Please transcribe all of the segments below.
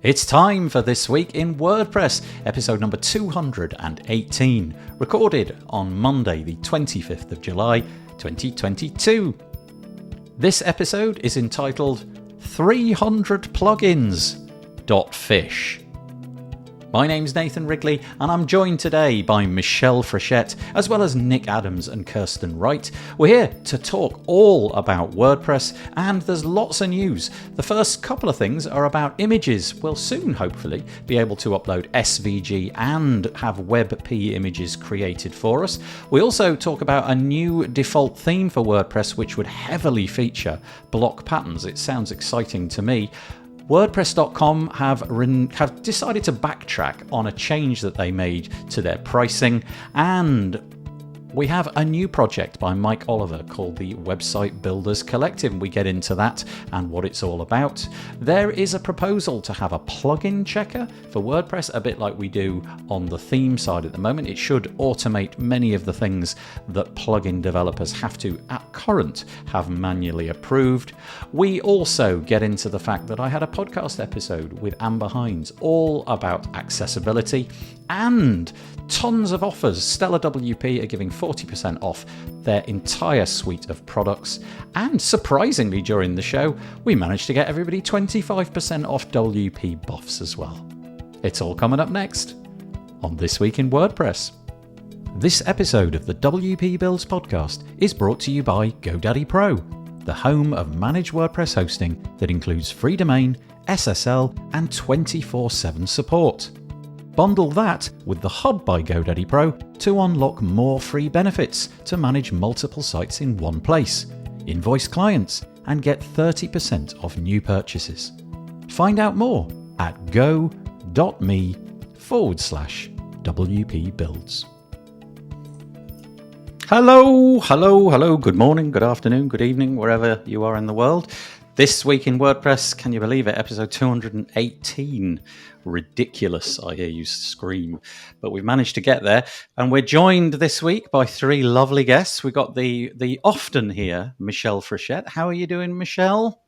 It's time for This Week in WordPress, episode number 218, recorded on Monday, the 25th of July, 2022. This episode is entitled 300 Plugins. Fish. My name's Nathan Wrigley, and I'm joined today by Michelle Frechette, as well as Nick Adams and Kirsten Wright. We're here to talk all about WordPress, and there's lots of news. The first couple of things are about images. We'll soon, hopefully, be able to upload SVG and have WebP images created for us. We also talk about a new default theme for WordPress, which would heavily feature block patterns. It sounds exciting to me. WordPress.com have decided to backtrack on a change that they made to their pricing, and we have a new project by Mike Oliver called the Website Builders Collective. We get into that and what it's all about. There is a proposal to have a plugin checker for WordPress, a bit like we do on the theme side at the moment. It should automate many of the things that plugin developers have to, at current, have manually approved. We also get into the fact that I had a podcast episode with Amber Hines all about accessibility and tons of offers. Stellar WP are giving 40% off their entire suite of products. And surprisingly, during the show, we managed to get everybody 25% off WP buffs as well. It's all coming up next on This Week in WordPress. This episode of the WP Builds podcast is brought to you by GoDaddy Pro, the home of managed WordPress hosting that includes free domain, SSL, and 24/7 support. Bundle that with the Hub by GoDaddy Pro to unlock more free benefits to manage multiple sites in one place, invoice clients, and get 30% off new purchases. Find out more at go.me/WP Builds. Hello, good morning, good afternoon, good evening, wherever you are in the world. This Week in WordPress, can you believe it? Episode 218. Ridiculous, I hear you scream. But we've managed to get there. And we're joined this week by three lovely guests. We've got the often here, Michelle Frechette. How are you doing, Michelle?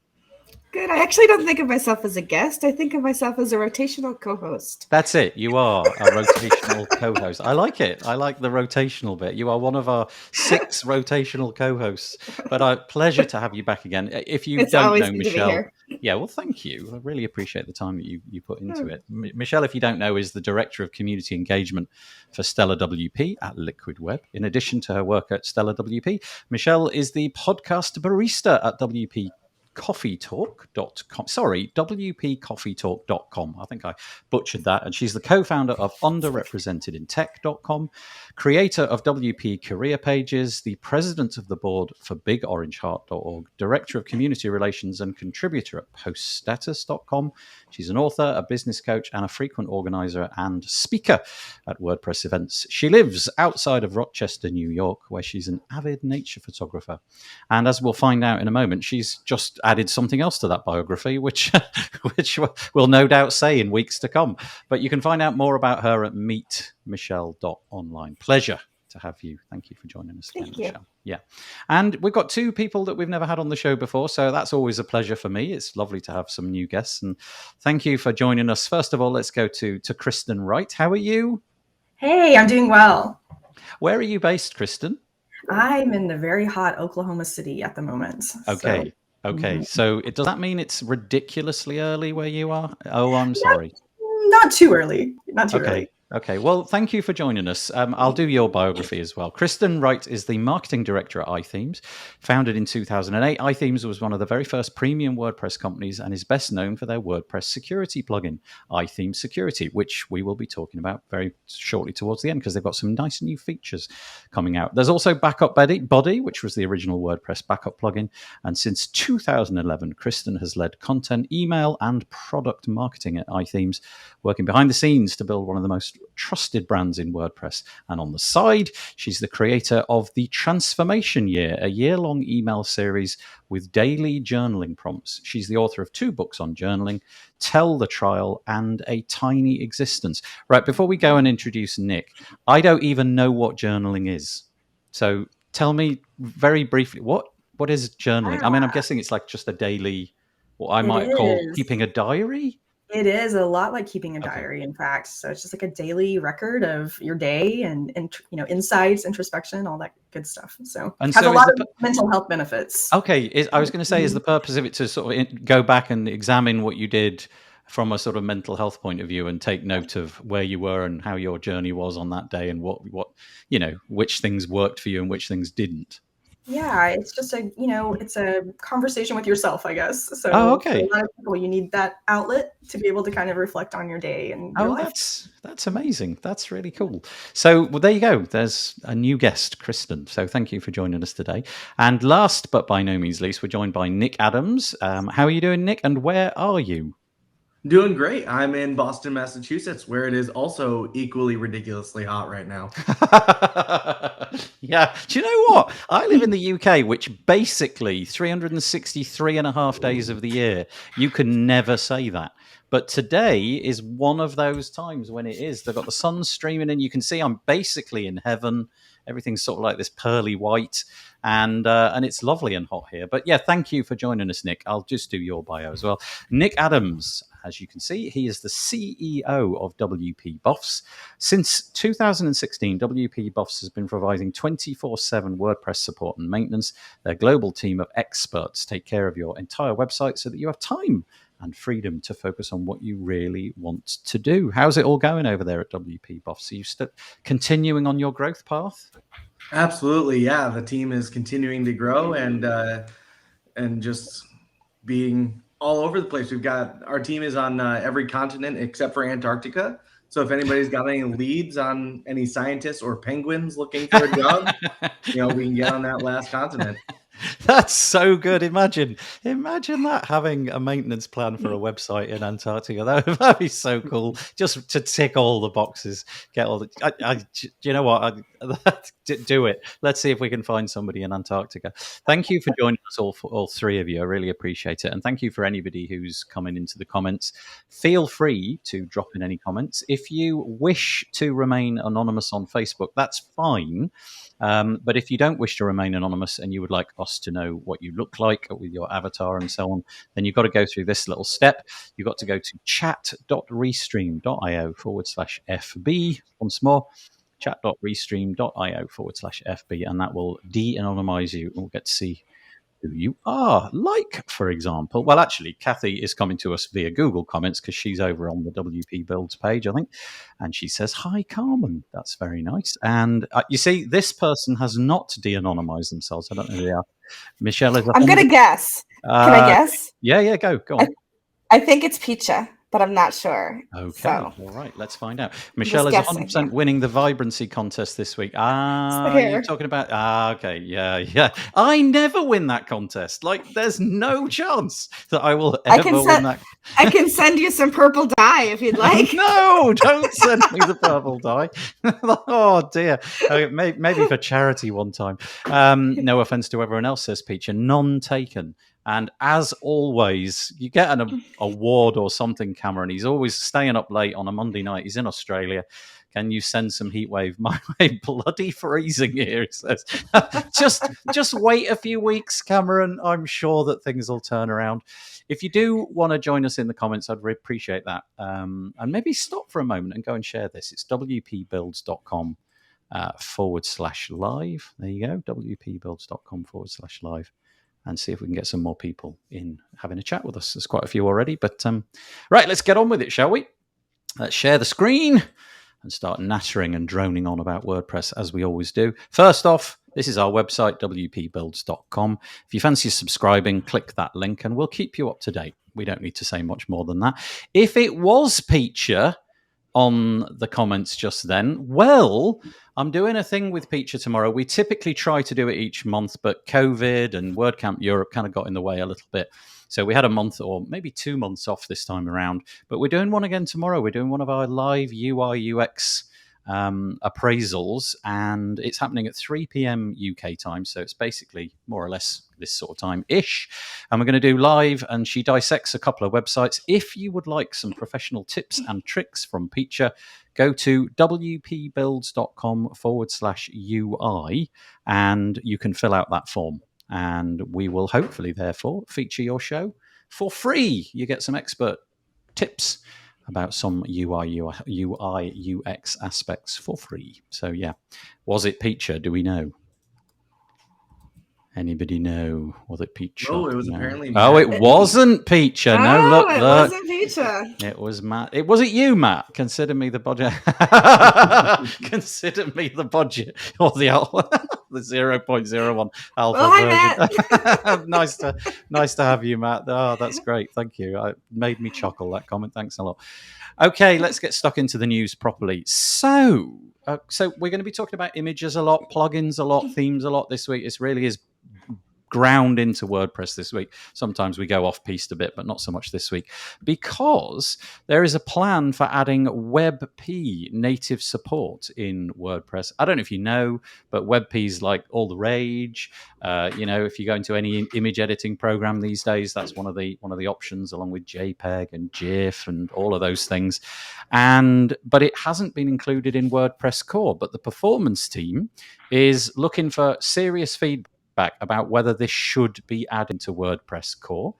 Good. I actually don't think of myself as a guest. I think of myself as a rotational co-host. That's it. You are a rotational co-host. I like it. I like the rotational bit. You are one of our 6 rotational co-hosts. But a pleasure to have you back again. If you don't know Michelle, well, thank you. I really appreciate the time that you put into it. Michelle, if you don't know, is the Director of Community Engagement for Stellar WP at Liquid Web. In addition to her work at Stellar WP, Michelle is the podcast barista at WPCoffeetalk.com. I think I butchered that. And she's the co-founder of underrepresentedintech.com, creator of WP Career Pages, the president of the board for BigOrangeHeart.org, director of community relations and contributor at poststatus.com. She's an author, a business coach, and a frequent organizer and speaker at WordPress events. She lives outside of Rochester, New York, where she's an avid nature photographer. And as we'll find out in a moment, she's just added something else to that biography, which we'll no doubt say in weeks to come. But you can find out more about her at meetmichelle.online. Pleasure to have you. Thank you for joining us again, Michelle. Yeah. And we've got 2 people that we've never had on the show before, so that's always a pleasure for me. It's lovely to have some new guests, and thank you for joining us. First of all, let's go to Kristen Wright. How are you? Hey, I'm doing well. Where are you based, Kristen? I'm in the very hot Oklahoma City at the moment. Okay. So does that mean it's ridiculously early where you are? Oh, I'm sorry. Not too early. Not too early. Okay, well, thank you for joining us. I'll do your biography as well. Kristen Wright is the marketing director at iThemes. Founded in 2008, iThemes was one of the very first premium WordPress companies and is best known for their WordPress security plugin, iThemes Security, which we will be talking about very shortly towards the end because they've got some nice new features coming out. There's also Backup Body, which was the original WordPress backup plugin. And since 2011, Kristen has led content, email, and product marketing at iThemes, working behind the scenes to build one of the most trusted brands in WordPress. And on the side, she's the creator of The Transformation Year, a year-long email series with daily journaling prompts. She's the author of 2 books on journaling, Tell the Trial and A Tiny Existence. Right, before we go and introduce Nick, I don't even know what journaling is. So tell me very briefly, what is journaling? I mean, I'm guessing it's like just a daily, what I might call keeping a diary. It is a lot like keeping a Okay. diary, in fact. So it's just like a daily record of your day and insights, introspection, all that good stuff. So And has a so is lot the of mental health benefits. okay? I was going to say, is the purpose of it to sort of go back and examine what you did from a sort of mental health point of view and take note of where you were and how your journey was on that day and what which things worked for you and which things didn't? Yeah, it's just it's a conversation with yourself, I guess. Oh, So for a okay. lot of people, you need that outlet to be able to kind of reflect on your day and your Oh, life. that's amazing. That's really cool. So, well, there you go. There's a new guest, Kristen. So, thank you for joining us today. And last, but by no means least, we're joined by Nick Adams. How are you doing, Nick? And where are you? Doing great. I'm in Boston, Massachusetts, where it is also equally ridiculously hot right now. Yeah. Do you know what? I live in the UK, which basically 363 and a half days of the year, you can never say that. But today is one of those times when it is. They've got the sun streaming in. You can see I'm basically in heaven. Everything's sort of like this pearly white, and it's lovely and hot here. But yeah, thank you for joining us, Nick. I'll just do your bio as well. Nick Adams, as you can see, he is the CEO of WP Buffs. Since 2016, WP Buffs has been providing 24/7 WordPress support and maintenance. Their global team of experts take care of your entire website so that you have time and freedom to focus on what you really want to do. How's it all going over there at WP Buffs? Are you still continuing on your growth path? Absolutely, yeah. The team is continuing to grow and just being all over the place. We've got our team is on every continent except for Antarctica. So if anybody's got any leads on any scientists or penguins looking for a job, we can get on that last continent. That's so good. Imagine that, having a maintenance plan for a website in Antarctica. That'd be so cool. Just to tick all the boxes, get all the. Do you know what? Do it. Let's see if we can find somebody in Antarctica. Thank you for joining us, all three of you. I really appreciate it, and thank you for anybody who's coming into the comments. Feel free to drop in any comments. If you wish to remain anonymous on Facebook, that's fine. But if you don't wish to remain anonymous and you would like us to know what you look like with your avatar and so on, then you've got to go through this little step. You've got to go to chat.restream.io/FB. Once more, chat.restream.io/FB, and that will de anonymize you and we'll get to see who you are. Like, for example, well, actually, Kathy is coming to us via Google Comments because she's over on the WP Builds page, I think. And she says, "Hi, Carmen." That's very nice. And you see, this person has not de anonymized themselves. I don't know who they are. Michelle is I'm going to 100. guess. Can I Okay. guess? Yeah, go on. I think it's Picha, but I'm not sure. Okay, So all right, let's find out. I'm Michelle just is guessing. 100% winning the vibrancy contest this week. You're Here. talking about, okay, yeah. I never win that contest. Like, there's no chance that I will I ever can win that. I can send you some purple dye if you'd like. No, don't send me the purple dye. Oh dear. Okay, maybe for charity one time. No offense to everyone else, says Peach, and none taken. And as always, you get an award or something, Cameron. He's always staying up late on a Monday night. He's in Australia. Can you send some heat wave my way? Bloody freezing here, he says. just wait a few weeks, Cameron. I'm sure that things will turn around. If you do want to join us in the comments, I'd really appreciate that. And maybe stop for a moment and go and share this. It's wpbuilds.com /live. There you go, wpbuilds.com /live. And see if we can get some more people in having a chat with us. There's quite a few already. But right, let's get on with it, shall we? Let's share the screen and start nattering and droning on about WordPress as we always do. First off, this is our website, wpbuilds.com. If you fancy subscribing, click that link and we'll keep you up to date. We don't need to say much more than that. If it was Peacher on the comments just then, well, I'm doing a thing with Peacher tomorrow. We typically try to do it each month, but COVID and WordCamp Europe kind of got in the way a little bit. So we had a month or maybe 2 months off this time around, but we're doing one again tomorrow. We're doing one of our live UI UX appraisals, and it's happening at 3 p.m. UK time. So it's basically more or less this sort of time-ish. And we're going to do live, and she dissects a couple of websites. If you would like some professional tips and tricks from Peacher, go to wpbuilds.com /UI, and you can fill out that form. And we will hopefully, therefore, feature your show for free. You get some expert tips about some UI, UX aspects for free. So yeah, was it Peacher? Do we know? Anybody know? Was it Peacher? No, it was apparently Oh, Matt. it wasn't Peacher. No, Oh, look. it wasn't Peacher. It was Matt. Was it you, Matt? Consider me the budget. Consider me the budget or the 0.01 alpha Well, hi, version. nice to have you, Matt. Oh, that's great. Thank you. It made me chuckle, that comment. Thanks a lot. Okay, let's get stuck into the news properly. So we're going to be talking about images a lot, plugins a lot, themes a lot this week. It really is ground into WordPress this week. Sometimes we go off-piste a bit, but not so much this week, because there is a plan for adding WebP native support in WordPress. I don't know if you know, but WebP is like all the rage. If you go into any image editing program these days, that's one of the options, along with JPEG and GIF and all of those things. But it hasn't been included in WordPress core. But the performance team is looking for serious feedback about whether this should be added to WordPress core.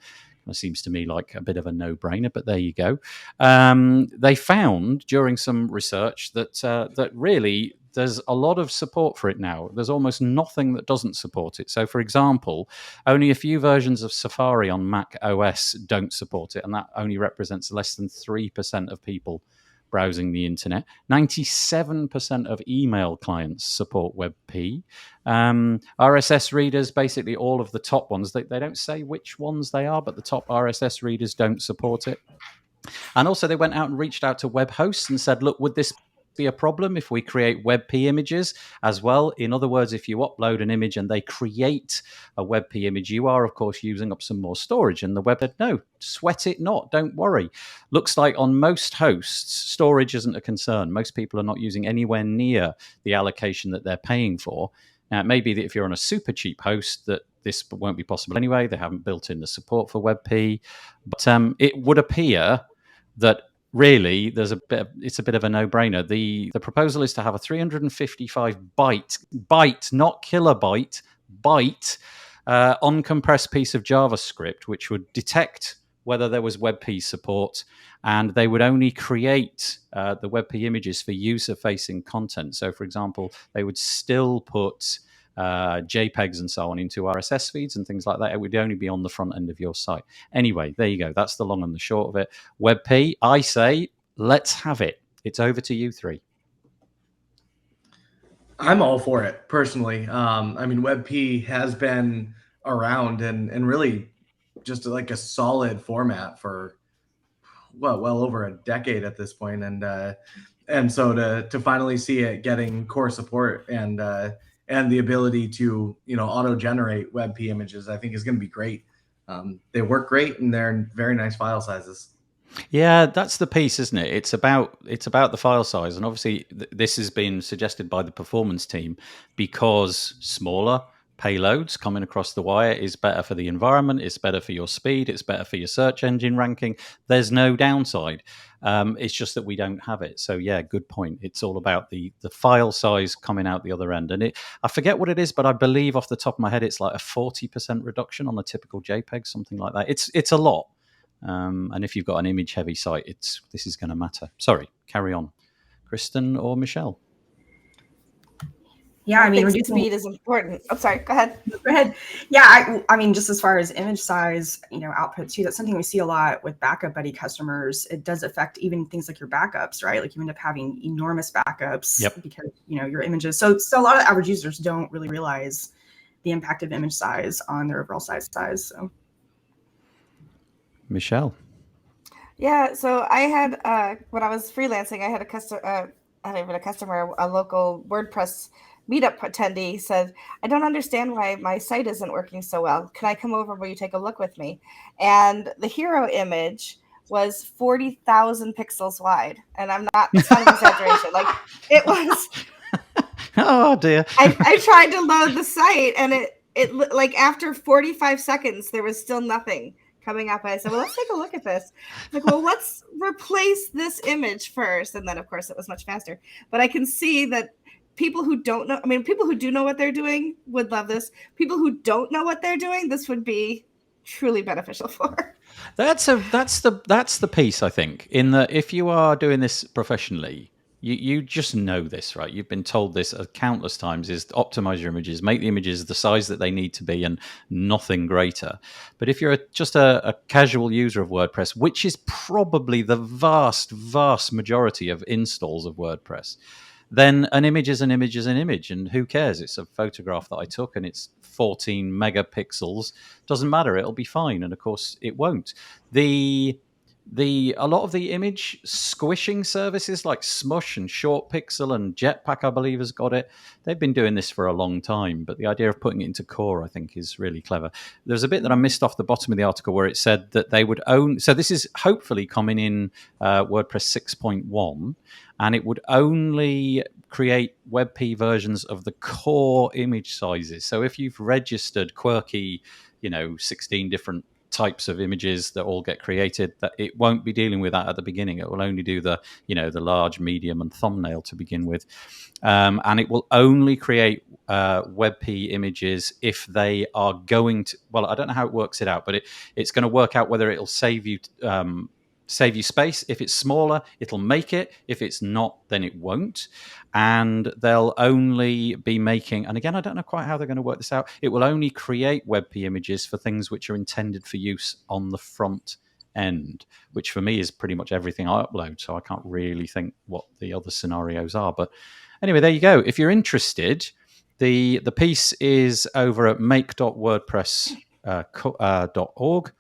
It seems to me like a bit of a no-brainer, but there you go. They found during some research that really there's a lot of support for it now. There's almost nothing that doesn't support it. So, for example, only a few versions of Safari on Mac OS don't support it, and that only represents less than 3% of people browsing the internet. 97% of email clients support WebP. RSS readers, basically all of the top ones, they don't say which ones they are, but the top RSS readers don't support it. And also they went out and reached out to web hosts and said, look, would this be a problem if we create WebP images as well? In other words, if you upload an image and they create a WebP image, you are, of course, using up some more storage. And the web said, no, sweat it not, don't worry. Looks like on most hosts, storage isn't a concern. Most people are not using anywhere near the allocation that they're paying for. Now, it may be that if you're on a super cheap host that this won't be possible anyway. They haven't built in the support for WebP. But it would appear that really, it's a bit of a no-brainer. The proposal is to have a 355 byte, not kilobyte, byte, uncompressed piece of JavaScript, which would detect whether there was WebP support, and they would only create the WebP images for user-facing content. So, for example, they would still put JPEGs and so on into RSS feeds and things like that. It would only be on the front end of your site. Anyway, there you go. That's the long and the short of it. WebP, I say, let's have it. It's over to you three. I'm all for it, personally. WebP has been around and really just like a solid format for well over a decade at this point. And so to finally see it getting core support and the ability to auto-generate WebP images, I think is going to be great. They work great and they're in very nice file sizes. Yeah, that's the piece, isn't it? It's about the file size, and obviously this has been suggested by the performance team because smaller payloads coming across the wire is better for the environment, it's better for your speed, it's better for your search engine ranking. There's no downside. It's just that we don't have it. So yeah, good point. It's all about the file size coming out the other end. And I forget what it is, but I believe off the top of my head, it's like a 40% reduction on a typical JPEG, something like that. It's a lot. And if you've got an image heavy site, this is going to matter. Sorry, carry on. Kristen or Michelle? Yeah, I mean, reducing speed is important. Oh, sorry. Go ahead. Go ahead. Yeah, I mean, just as far as image size, output too, that's something we see a lot with Backup Buddy customers. It does affect even things like your backups, right? Like you end up having enormous backups because, your images. So a lot of average users don't really realize the impact of image size on their overall size. So, Michelle. Yeah. So I had, when I was freelancing, I had a customer, a local WordPress meetup attendee said, I don't understand why my site isn't working so well. Can I come over? Will you take a look with me? And the hero image was 40,000 pixels wide. And it's not an exaggeration. Like it was. Oh dear. I tried to load the site and it like after 45 seconds, there was still nothing coming up. And I said, well, let's take a look at this. Like, well, let's replace this image first. And then of course it was much faster, but I can see that people who don't know, people who do know what they're doing would love this. People who don't know what they're doing, this would be truly beneficial for. That's the piece, I think, in that if you are doing this professionally, you just know this, right? You've been told this countless times, is optimize your images, make the images the size that they need to be and nothing greater. But if you're just a casual user of WordPress, which is probably the vast majority of installs of WordPress, then an image is an image is an image, and who cares? It's a photograph that I took and it's 14 megapixels. Doesn't matter, it'll be fine. And of course it won't. A lot of the image squishing services like Smush and Short Pixel and Jetpack, I believe, has got it. They've been doing this for a long time, but the idea of putting it into Core, I think, is really clever. There's a bit that I missed off the bottom of the article where it said that they would own. So this is hopefully coming in WordPress 6.1, and it would only create WebP versions of the core image sizes. So if you've registered quirky, 16 different types of images that all get created, that it won't be dealing with that at the beginning. It will only do the large, medium, and thumbnail to begin with, and it will only create WebP images if they are going to. Well, I don't know how it works it out, but it's going to work out whether it'll save you space. If it's smaller, it'll make it. If it's not, then it won't. And they'll only be making, and again, I don't know quite how they're going to work this out. It will only create WebP images for things which are intended for use on the front end, which for me is pretty much everything I upload. So I can't really think what the other scenarios are. But anyway, there you go. If you're interested, the piece is over at make.wordpress.org.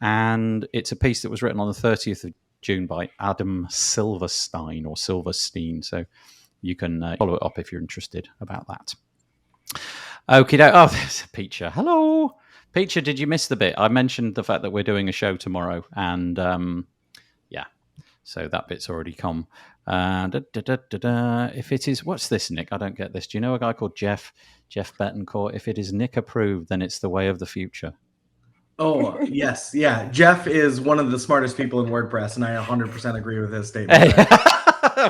And it's a piece that was written on the 30th of June by Adam Silverstein. So you can follow it up if you're interested about that. Okay. Oh, there's Peacher. Hello. Peacher, did you miss the bit? I mentioned the fact that we're doing a show tomorrow. And yeah, so that bit's already come. If it is, what's this, Nick? I don't get this. Do you know a guy called Jeff Betancourt? If it is Nick approved, then it's the way of the future. Oh, yes. Yeah. Jeff is one of the smartest people in WordPress, and I 100% agree with his statement.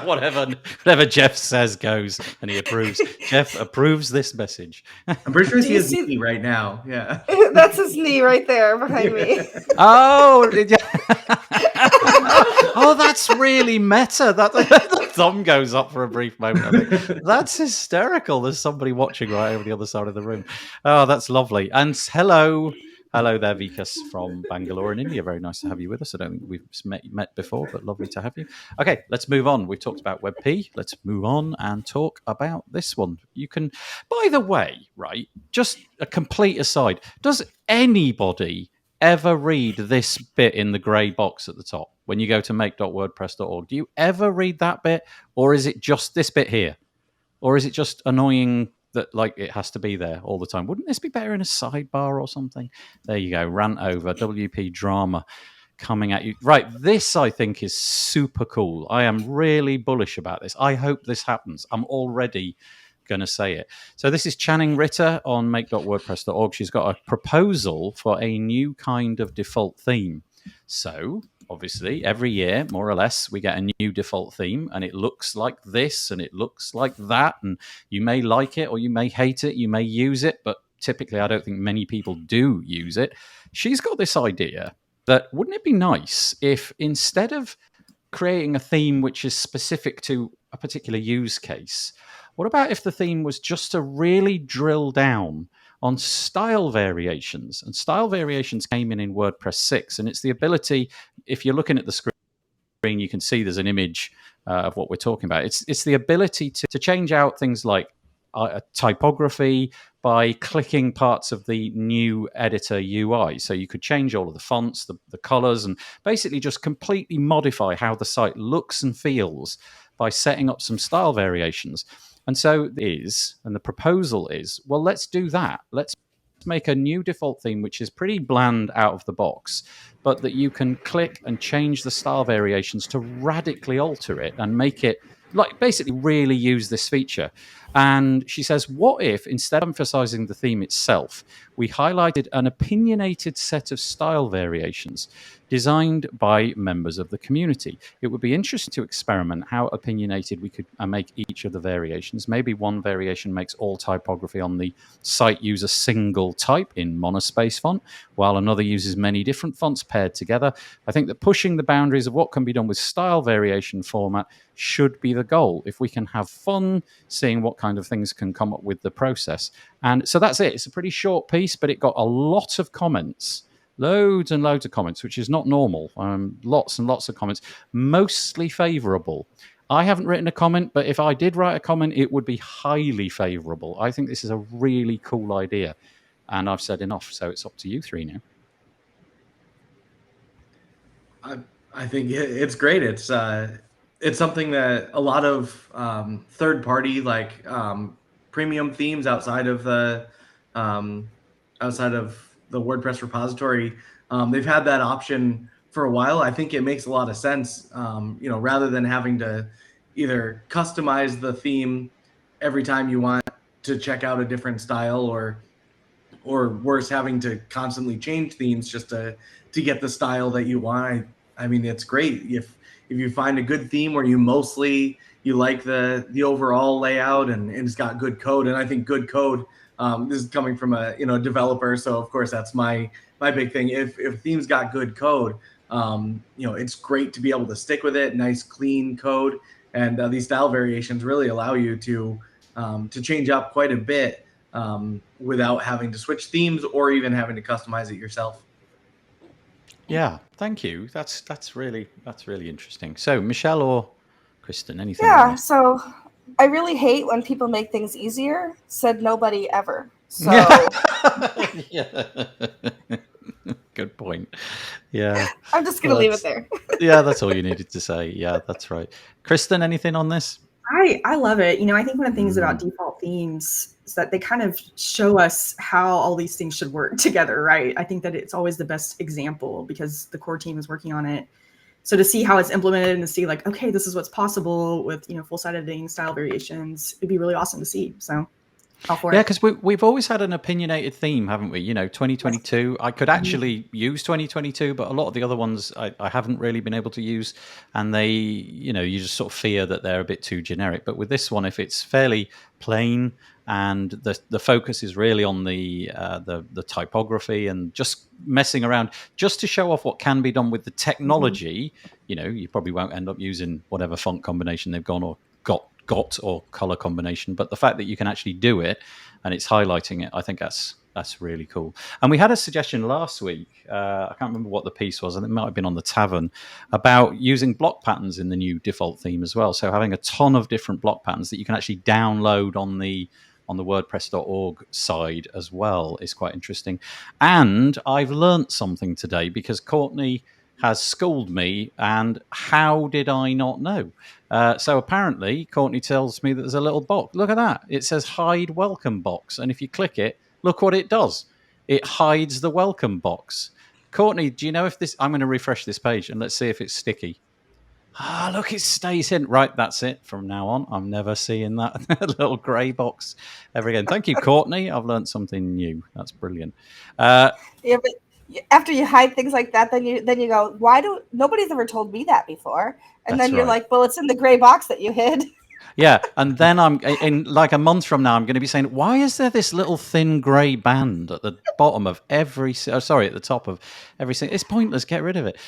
Whatever Jeff says goes, and he approves. Jeff approves this message. I'm pretty sure he has knee right now. Yeah. That's his knee right there behind me. Oh, oh, that's really meta. The thumb goes up for a brief moment. I think. That's hysterical. There's somebody watching right over the other side of the room. Oh, that's lovely. And hello there, Vikas from Bangalore in India. Very nice to have you with us. I don't think we've met before, but lovely to have you. Okay, let's move on. We've talked about WebP. Let's move on and talk about this one. You can, by the way, right, just a complete aside, does anybody ever read this bit in the grey box at the top when you go to make.wordpress.org? Do you ever read that bit, or is it just this bit here? Or is it just annoying that it has to be there all the time? Wouldn't this be better in a sidebar or something? There you go. Rant over. WP drama coming at you. Right. This, I think, is super cool. I am really bullish about this. I hope this happens. I'm already going to say it. So this is Channing Ritter on make.wordpress.org. She's got a proposal for a new kind of default theme. So obviously, every year, more or less, we get a new default theme, and it looks like this, and it looks like that, and you may like it or you may hate it, you may use it, but typically I don't think many people do use it. She's got this idea that wouldn't it be nice if instead of creating a theme which is specific to a particular use case, what about if the theme was just to really drill down on style variations? And style variations came in WordPress 6, and it's the ability, if you're looking at the screen, you can see there's an image of what we're talking about. It's the ability to change out things like typography by clicking parts of the new editor UI. So you could change all of the fonts, the colors, and basically just completely modify how the site looks and feels by setting up some style variations. And so the proposal is, well, let's do that. Let's make a new default theme, which is pretty bland out of the box, but that you can click and change the style variations to radically alter it and make it basically really use this feature. And she says, what if, instead of emphasizing the theme itself, we highlighted an opinionated set of style variations designed by members of the community? It would be interesting to experiment how opinionated we could make each of the variations. Maybe one variation makes all typography on the site use a single type in monospace font, while another uses many different fonts paired together. I think that pushing the boundaries of what can be done with style variation format should be the goal. If we can have fun seeing what kind of things can come up with the process. And so that's it. It's a pretty short piece, but it got a lot of comments, loads and loads of comments, which is not normal. Lots and lots of comments, mostly favorable. I haven't written a comment, but if I did write a comment, it would be highly favorable. I think this is a really cool idea. And I've said enough, so it's up to you three now. I think it's great. It's something that a lot of third-party premium themes outside of the WordPress repository, they've had that option for a while. I think it makes a lot of sense. Rather than having to either customize the theme every time you want to check out a different style, or worse, having to constantly change themes just to get the style that you want. I mean, it's great if you find a good theme where you like the overall layout and it's got good code. And I think good code, this is coming from a developer, so of course that's my big thing. If themes got good code, it's great to be able to stick with it. Nice clean code, and these style variations really allow you to change up quite a bit without having to switch themes or even having to customize it yourself. Yeah, thank you. That's really interesting. So, Michelle or Kristen, anything? Yeah, so I really hate when people make things easier. Said nobody ever. So yeah. Good point. Yeah. I'm just going to leave it there. Yeah, that's all you needed to say. Yeah, that's right. Kristen, anything on this? I love it. I think one of the things about default themes is that they kind of show us how all these things should work together, right? I think that it's always the best example because the core team is working on it. So to see how it's implemented and to see okay, this is what's possible with, full site editing, style variations, it'd be really awesome to see. So all for it. Yeah, because we've always had an opinionated theme, haven't we? 2022, I could actually use 2022, but a lot of the other ones I haven't really been able to use. And they, you just sort of fear that they're a bit too generic. But with this one, if it's fairly plain and the focus is really on the typography and just messing around, just to show off what can be done with the technology, you probably won't end up using whatever font combination they've got or color combination, but the fact that you can actually do it and it's highlighting it, I think that's really cool. And we had a suggestion last week, I can't remember what the piece was, and it might have been on the Tavern, about using block patterns in the new default theme as well. So having a ton of different block patterns that you can actually download on the WordPress.org side as well is quite interesting. And I've learnt something today because Courtney has schooled me, and how did I not know? So apparently, Courtney tells me that there's a little box. Look at that. It says hide welcome box. And if you click it, look what it does. It hides the welcome box. Courtney, do you know if this... I'm going to refresh this page and let's see if it's sticky. Look, it stays hidden. Right, that's it. From now on, I'm never seeing that little grey box ever again. Thank you, Courtney. I've learned something new. That's brilliant. Yeah, but after you hide things like that, then you go, nobody's ever told me that before. And then you're like, well, it's in the gray box that you hid. Yeah, and then I'm in like a month from now, I'm going to be saying, why is there this little thin grey band at the bottom of at the top of every single... It's pointless, get rid of it.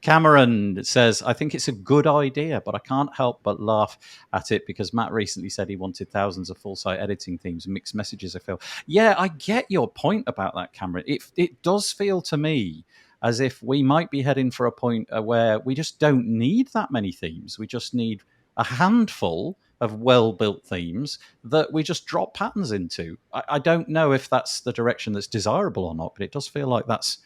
Cameron says, I think it's a good idea, but I can't help but laugh at it because Matt recently said he wanted thousands of full site editing themes and mixed messages, I feel. Yeah, I get your point about that, Cameron. It does feel to me as if we might be heading for a point where we just don't need that many themes. We just need a handful of well-built themes that we just drop patterns into. I don't know if that's the direction that's desirable or not, but it does feel like that's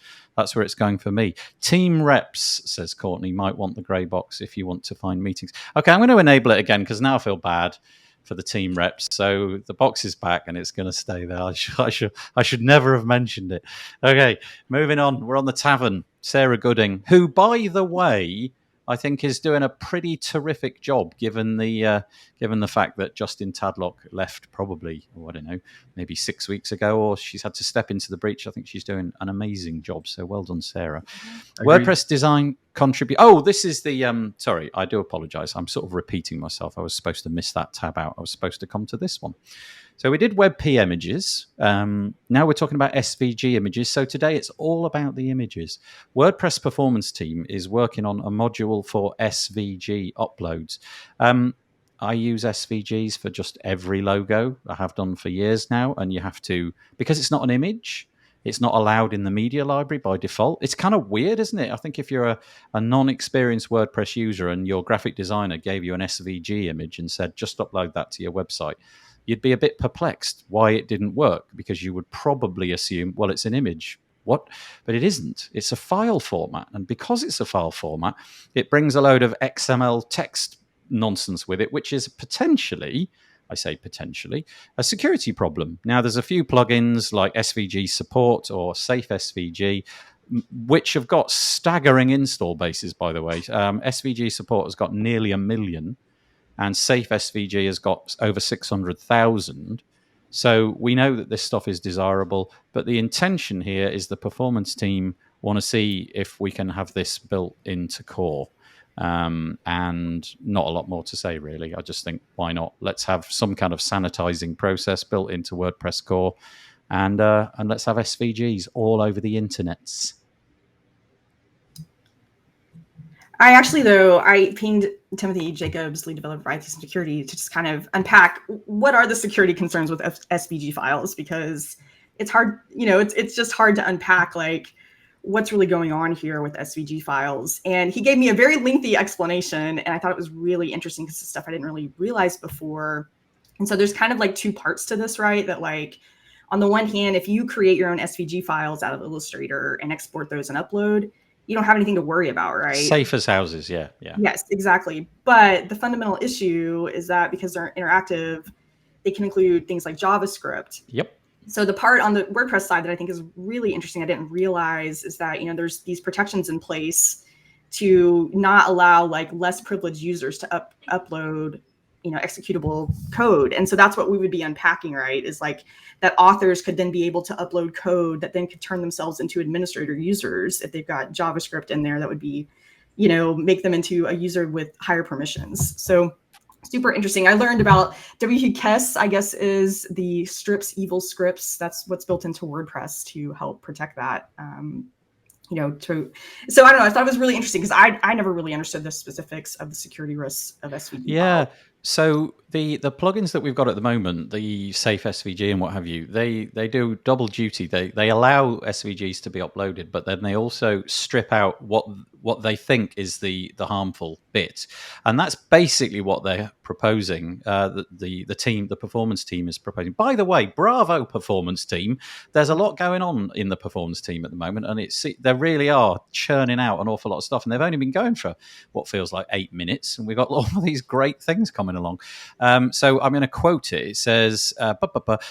where it's going for me. Team reps, says Courtney, might want the grey box if you want to find meetings. Okay, I'm going to enable it again because now I feel bad for the team reps. So the box is back and it's going to stay there. I should never have mentioned it. Okay, moving on. We're on the Tavern. Sarah Gooding, who, by the way, I think is doing a pretty terrific job, given the fact that Justin Tadlock left probably, I don't know, maybe 6 weeks ago, or she's had to step into the breach. I think she's doing an amazing job. So well done, Sarah. Agreed. WordPress design contribute. Oh, this is the sorry, I do apologize. I'm sort of repeating myself. I was supposed to miss that tab out. I was supposed to come to this one. So we did WebP images. Now we're talking about SVG images. So today it's all about the images. WordPress performance team is working on a module for SVG uploads. I use SVGs for just every logo. I have done for years now. And you have to, because it's not an image, it's not allowed in the media library by default. It's kind of weird, isn't it? I think if you're a non-experienced WordPress user and your graphic designer gave you an SVG image and said, just upload that to your website, you'd be a bit perplexed why it didn't work, because you would probably assume, well, it's an image. What? But it isn't. It's a file format. And because it's a file format, it brings a load of XML text nonsense with it, which is potentially, I say potentially, a security problem. Now, there's a few plugins like SVG Support or Safe SVG, which have got staggering install bases, by the way. SVG Support has got nearly 1 million. And Safe SVG has got over 600,000. So we know that this stuff is desirable, but the intention here is the performance team want to see if we can have this built into core. And not a lot more to say, really. I just think, why not? Let's have some kind of sanitizing process built into WordPress core, and let's have SVGs all over the internets. I pinged Timothy Jacobs, lead developer IT Security, to just kind of unpack what are the security concerns with SVG files, because it's hard, it's just hard to unpack like what's really going on here with SVG files. And he gave me a very lengthy explanation, and I thought it was really interesting because it's stuff I didn't really realize before. And so there's kind of like two parts to this, right? That like, on the one hand, if you create your own SVG files out of Illustrator and export those and upload, you don't have anything to worry about, right? Safe as houses, yeah. Yes, exactly. But the fundamental issue is that because they're interactive, they can include things like JavaScript. Yep. So the part on the WordPress side that I think is really interesting, I didn't realize, is that, there's these protections in place to not allow like less privileged users to upload, executable code. And so that's what we would be unpacking, right? Is like that authors could then be able to upload code that then could turn themselves into administrator users if they've got JavaScript in there that would be, make them into a user with higher permissions. So super interesting. I learned about WPWB, I guess, is the strips, evil scripts. That's what's built into WordPress to help protect that. So I don't know. I thought it was really interesting because I never really understood the specifics of the security risks of SVG. Yeah. So the plugins that we've got at the moment, the Safe SVG and what have you, they do double duty. They allow SVGs to be uploaded, but then they also strip out what they think is the harmful bit, and that's basically what they're proposing. The performance team is proposing. By the way, bravo performance team. There's a lot going on in the performance team at the moment, and they really are churning out an awful lot of stuff, and they've only been going for what feels like 8 minutes, and we've got all of these great things coming along. So I'm going to quote it. It says,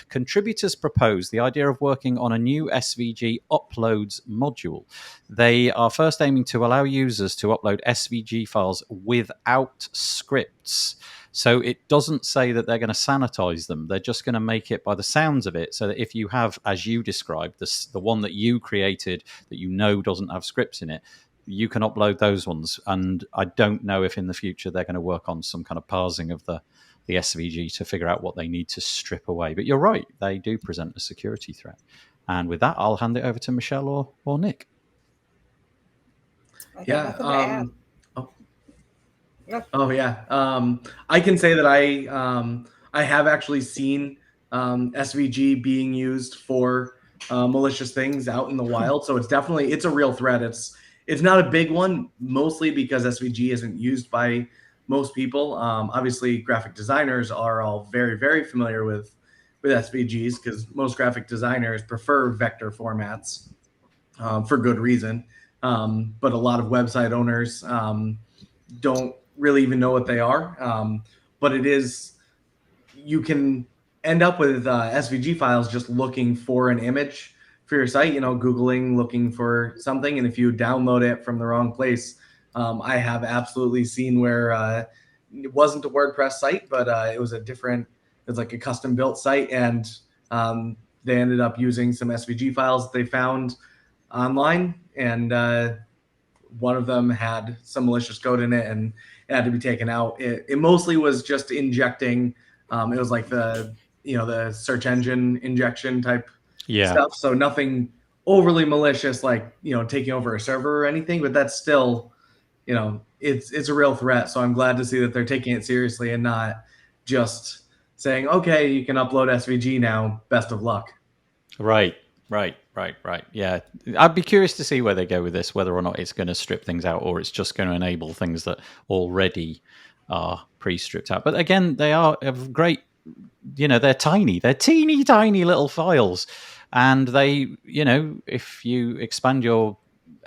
contributors propose the idea of working on a new SVG uploads module. They are first aiming to allow users to upload SVG files without scripts. So it doesn't say that they're going to sanitize them. They're just going to make it, by the sounds of it, so that if you have, as you described, the one that you created that doesn't have scripts in it, you can upload those ones. And I don't know if in the future they're going to work on some kind of parsing of the SVG to figure out what they need to strip away. But you're right, they do present a security threat. And with that, I'll hand it over to Michelle or Nick. Yeah. I can say that I have actually seen SVG being used for malicious things out in the wild. So it's a real threat. It's not a big one, mostly because SVG isn't used by most people. Obviously, graphic designers are all very, very familiar with SVGs because most graphic designers prefer vector formats for good reason. But a lot of website owners don't really even know what they are. But you can end up with SVG files just looking for an image for your site, Googling, looking for something. And if you download it from the wrong place, I have absolutely seen where it wasn't a WordPress site, but it was like a custom built site, and they ended up using some SVG files they found online, and one of them had some malicious code in it, and it had to be taken out. It mostly was just injecting. It was like the search engine injection type stuff. So nothing overly malicious, like taking over a server or anything. But that's still, it's a real threat. So I'm glad to see that they're taking it seriously and not just saying, okay, you can upload SVG now. Best of luck. Right. Yeah. I'd be curious to see where they go with this, whether or not it's going to strip things out or it's just going to enable things that already are pre-stripped out. But again, they are great, they're tiny. They're teeny tiny little files. And they, if you expand your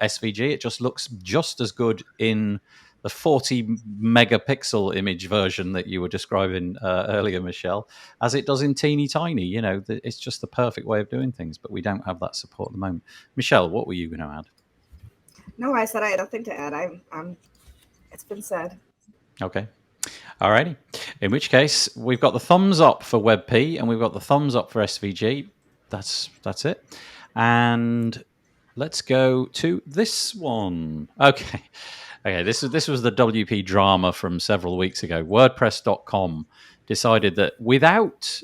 SVG, it just looks just as good in the 40 megapixel image version that you were describing earlier, Michelle, as it does in teeny tiny. It's just the perfect way of doing things, but we don't have that support at the moment. Michelle, what were you going to add? No, I said I had nothing to add. It's been said. Okay. All righty. In which case, we've got the thumbs up for WebP and we've got the thumbs up for SVG. That's it. And let's go to this one. Okay. This was the WP drama from several weeks ago. WordPress.com decided that without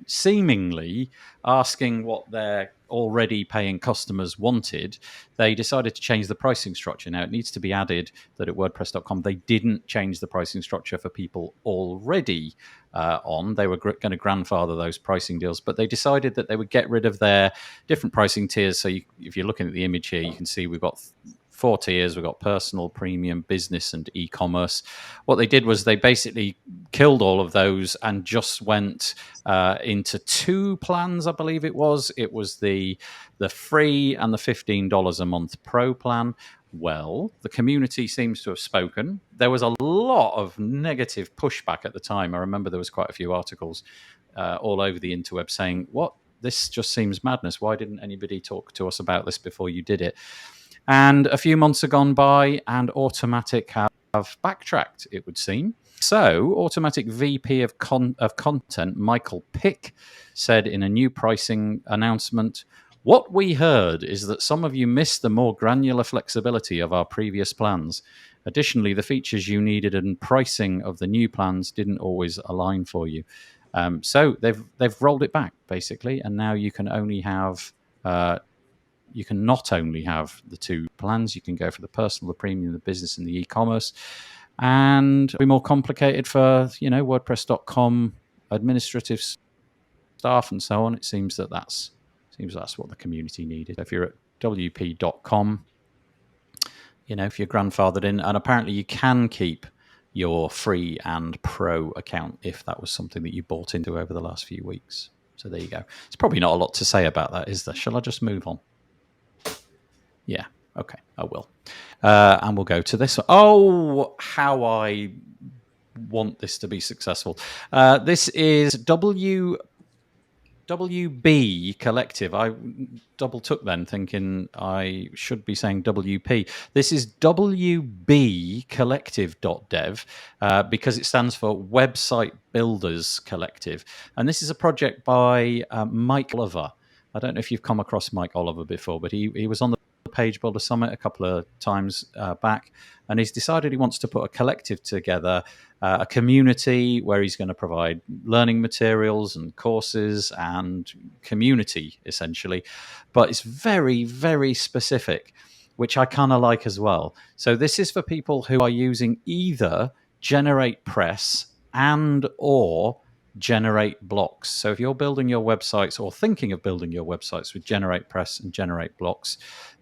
seemingly asking what their already paying customers wanted, they decided to change the pricing structure. Now, it needs to be added that at WordPress.com, they didn't change the pricing structure for people already on. They were going to grandfather those pricing deals, but they decided that they would get rid of their different pricing tiers. So if you're looking at the image here, you can see we've got 4 tiers. We've got personal, premium, business, and e-commerce. What they did was they basically killed all of those and just went into 2 plans, I believe it was. It was the free and the $15 a month pro plan. Well, the community seems to have spoken. There was a lot of negative pushback at the time. I remember there was quite a few articles all over the interweb saying, what? This just seems madness. Why didn't anybody talk to us about this before you did it? And a few months have gone by, and Automatic have backtracked, it would seem. So, Automatic VP of Content, Michael Pick, said in a new pricing announcement, "What we heard is that some of you missed the more granular flexibility of our previous plans. Additionally, the features you needed and pricing of the new plans didn't always align for you." So they've rolled it back, basically, and now you can only have... you can not only have the 2 plans, you can go for the personal, the premium, the business, and the e-commerce. And it'll be more complicated for, WordPress.com administrative staff and so on. It seems that's what the community needed. If you're at WP.com, if you're grandfathered in, and apparently you can keep your free and pro account if that was something that you bought into over the last few weeks. So there you go. It's probably not a lot to say about that, is there? Shall I just move on? Yeah, okay, I will. And we'll go to this one. Oh, how I want this to be successful. This is WB Collective. I double took then, thinking I should be saying WP. This is WBcollective.dev because it stands for Website Builders Collective. And this is a project by Mike Oliver. I don't know if you've come across Mike Oliver before, but he was on the Page Builder Summit a couple of times back, and he's decided he wants to put a collective together, a community where he's going to provide learning materials and courses and community, essentially. But it's very, very specific, which I kind of like as well. So this is for people who are using either GeneratePress and or Generate Blocks. So if you're building your websites or thinking of building your websites with GeneratePress and Generate Blocks,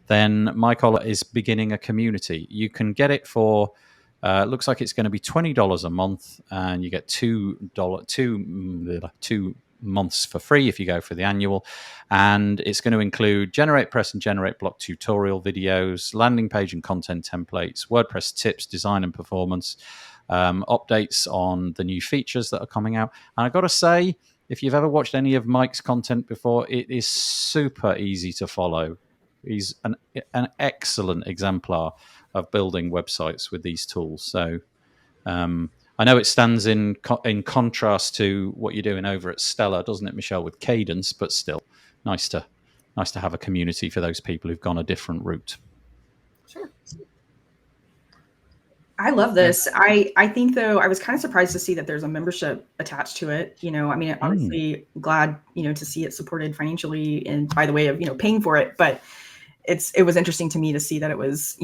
then Michael is beginning a community. You can get it for, looks like it's going to be $20 a month, and you get two months for free if you go for the annual. And it's going to include GeneratePress and Generate Block tutorial videos, landing page and content templates, WordPress tips, design and performance, updates on the new features that are coming out. And I've got to say, if you've ever watched any of Mike's content before, it is super easy to follow. He's an excellent exemplar of building websites with these tools. So I know it stands in contrast to what you're doing over at Stellar, doesn't it, Michelle, with Cadence? But still, nice to have a community for those people who've gone a different route. Sure. I love this. I think, though, I was kind of surprised to see that there's a membership attached to it. I mean, obviously glad, to see it supported financially and by the way of, paying for it. But it was interesting to me to see that it was,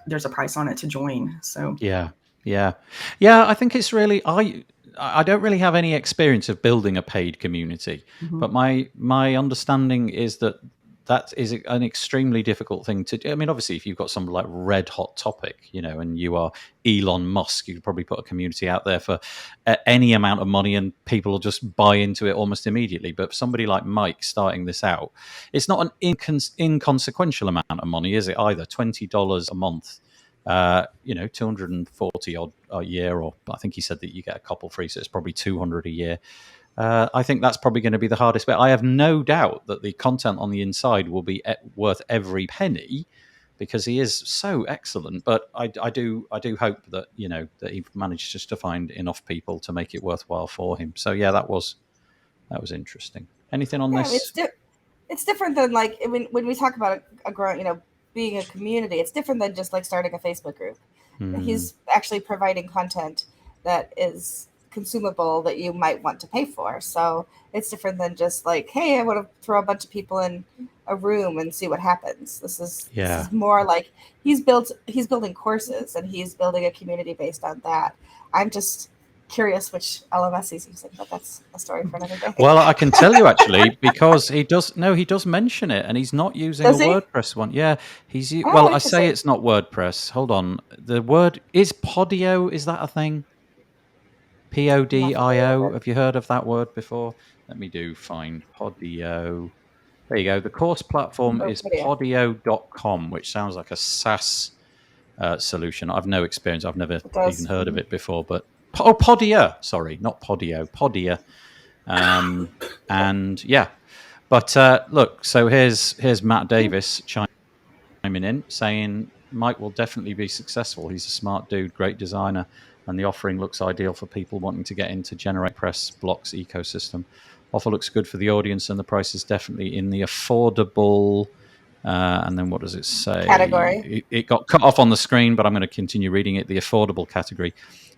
there's a price on it to join. So yeah. I think it's really, I don't really have any experience of building a paid community, but my understanding is that is an extremely difficult thing to do. I mean, obviously, if you've got some like red hot topic, and you are Elon Musk, you could probably put a community out there for any amount of money and people will just buy into it almost immediately. But for somebody like Mike starting this out, it's not an inconsequential amount of money, is it either? $20 a month. 240 odd a year, or I think he said that you get a couple free, so it's probably 200 a year. I think that's probably going to be the hardest bit. I have no doubt that the content on the inside will be worth every penny because he is so excellent. But I do hope that that he managed just to find enough people to make it worthwhile for him. So yeah, that was interesting. Anything on this? It's different than like when we talk about a growing, being a community. It's different than just like starting a Facebook group. He's actually providing content that is consumable that you might want to pay for. So it's different than just like, hey, I want to throw a bunch of people in a room and see what happens. This is more like he's building courses and he's building a community based on that. I'm just curious which LMS he's using, but that's a story for another day. Well, I can tell you actually because he does mention it, and he's not using WordPress one. Yeah, I say it's not WordPress. Hold on, the word is Podio. Is that a thing? Podio. Have you heard of that word before? Let me find Podio. There you go. The course platform is podio.com, which sounds like a SaaS solution. I've no experience. I've never even heard of it before, but Podia. Sorry, not Podio. Podia. And yeah, but look. So here's Matt Davis chiming in saying Mike will definitely be successful. He's a smart dude, great designer, and the offering looks ideal for people wanting to get into GeneratePress blocks ecosystem. Offer looks good for the audience, and the price is definitely in the affordable. And then what does it say? Category. It got cut off on the screen, but I'm going to continue reading it. The affordable category.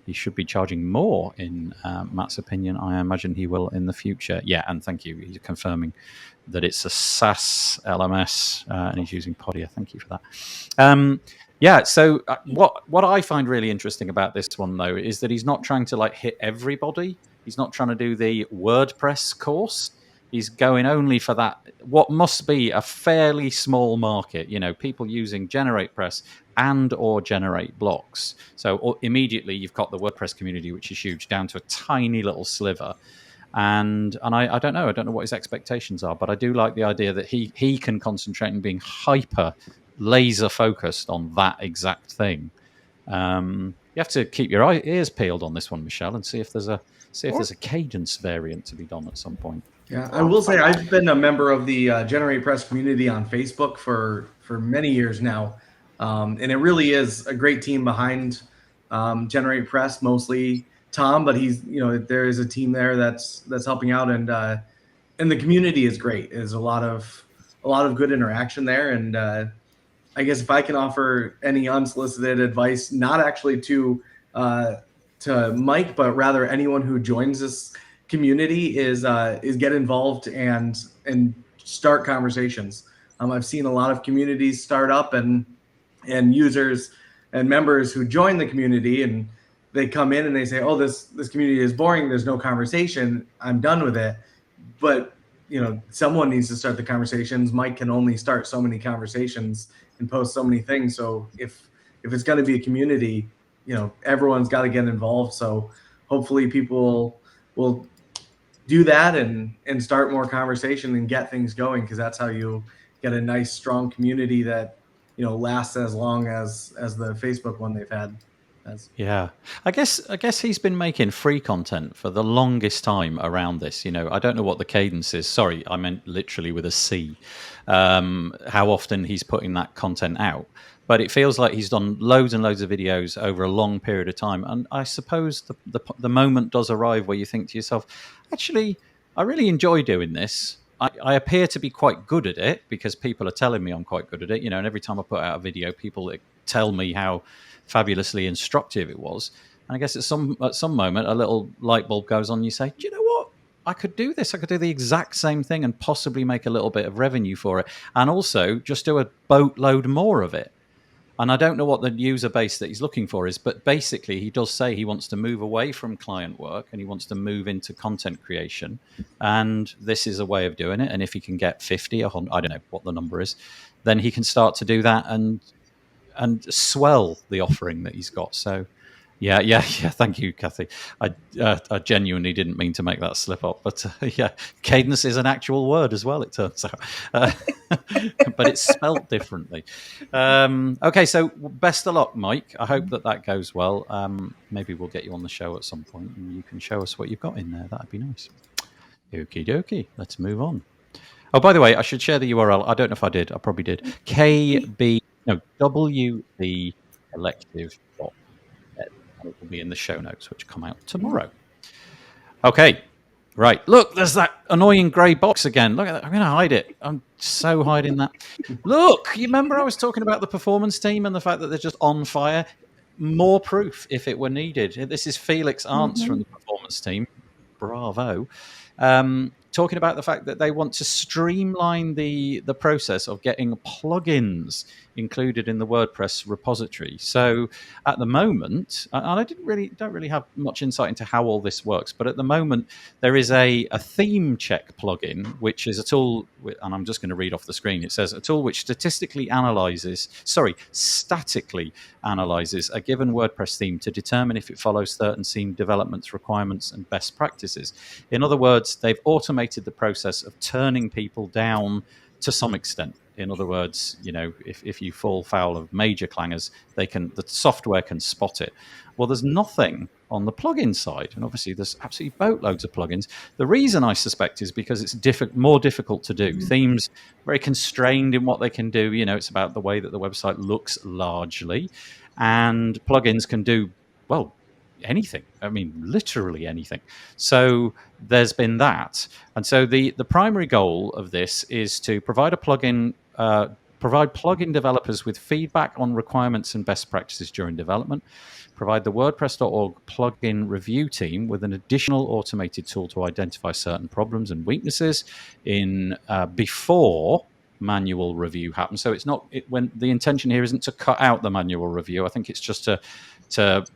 He should be charging more, in Matt's opinion. I imagine he will in the future. Yeah, and thank you. He's confirming that it's a SaaS LMS, and he's using Podia. Thank you for that. Yeah, so what I find really interesting about this one, though, is that he's not trying to hit everybody. He's not trying to do the WordPress course. He's going only for that, what must be a fairly small market, people using GeneratePress and or generate blocks. So immediately you've got the WordPress community, which is huge, down to a tiny little sliver. And I don't know what his expectations are, but I do like the idea that he can concentrate on being hyper laser focused on that exact thing. You have to keep your ears peeled on this one, Michelle, and see if there's a cadence variant to be done at some point. Yeah, I will say I've been a member of the GeneratePress community on Facebook for many years now, and it really is a great team behind GeneratePress. Mostly Tom, but he's there is a team there that's helping out, and the community is great. There's a lot of good interaction there, and I guess if I can offer any unsolicited advice, not actually to Mike, but rather anyone who joins this community is get involved and start conversations. I've seen a lot of communities start up and users and members who join the community, and they come in and they say, oh, this community is boring. There's no conversation. I'm done with it. But someone needs to start the conversations. Mike can only start so many conversations and post so many things. So if it's going to be a community, everyone's got to get involved. So hopefully people will do that and start more conversation and get things going, because that's how you get a nice, strong community that lasts as long as the Facebook one they've had. Yeah, I guess he's been making free content for the longest time around this. I don't know what the cadence is. Sorry, I meant literally with a C. How often he's putting that content out, but it feels like he's done loads and loads of videos over a long period of time. And I suppose the moment does arrive where you think to yourself, actually, I really enjoy doing this. I appear to be quite good at it because people are telling me I'm quite good at it. And every time I put out a video, people tell me how fabulously instructive it was. And I guess at some moment, a little light bulb goes on. And you say, do you know what? I could do this. I could do the exact same thing and possibly make a little bit of revenue for it, and also just do a boatload more of it. And I don't know what the user base that he's looking for is, but basically he does say he wants to move away from client work and he wants to move into content creation. And this is a way of doing it. And if he can get 50 or 100, I don't know what the number is, then he can start to do that and swell the offering that he's got. So yeah. Thank you, Kathy. I genuinely didn't mean to make that slip up, but yeah, cadence is an actual word as well, it turns out, but it's spelt differently. Okay, so best of luck, Mike. I hope that goes well. Maybe we'll get you on the show at some point and you can show us what you've got in there. That'd be nice. Okie dokie. Let's move on. Oh, by the way, I should share the URL. I don't know if I did. I probably did. WP Collective. It will be in the show notes, which come out tomorrow. Okay, right. Look, there's that annoying grey box again. Look at that. I'm going to hide it. I'm so hiding that. Look, you remember I was talking about the performance team and the fact that they're just on fire? More proof if it were needed. This is Felix Arntz from the performance team. Bravo. Talking about the fact that they want to streamline the process of getting plugins included in the WordPress repository. So at the moment, and I don't really have much insight into how all this works, but at the moment there is a theme check plugin, which is a tool, and I'm just going to read off the screen. It says a tool which statically analyzes a given WordPress theme to determine if it follows certain theme developments, requirements, and best practices. In other words, they've automated the process of turning people down to some extent. In other words, if you fall foul of major clangers, the software can spot it. Well, there's nothing on the plugin side, and obviously there's absolutely boatloads of plugins. The reason I suspect is because it's more difficult to do. Themes very constrained in what they can do. It's about the way that the website looks largely, and plugins can do anything. I mean, literally anything. So there's been that. And so the primary goal of this is to provide plugin developers with feedback on requirements and best practices during development, provide the WordPress.org plugin review team with an additional automated tool to identify certain problems and weaknesses before manual review happens. So when the intention here isn't to cut out the manual review. I think it's just to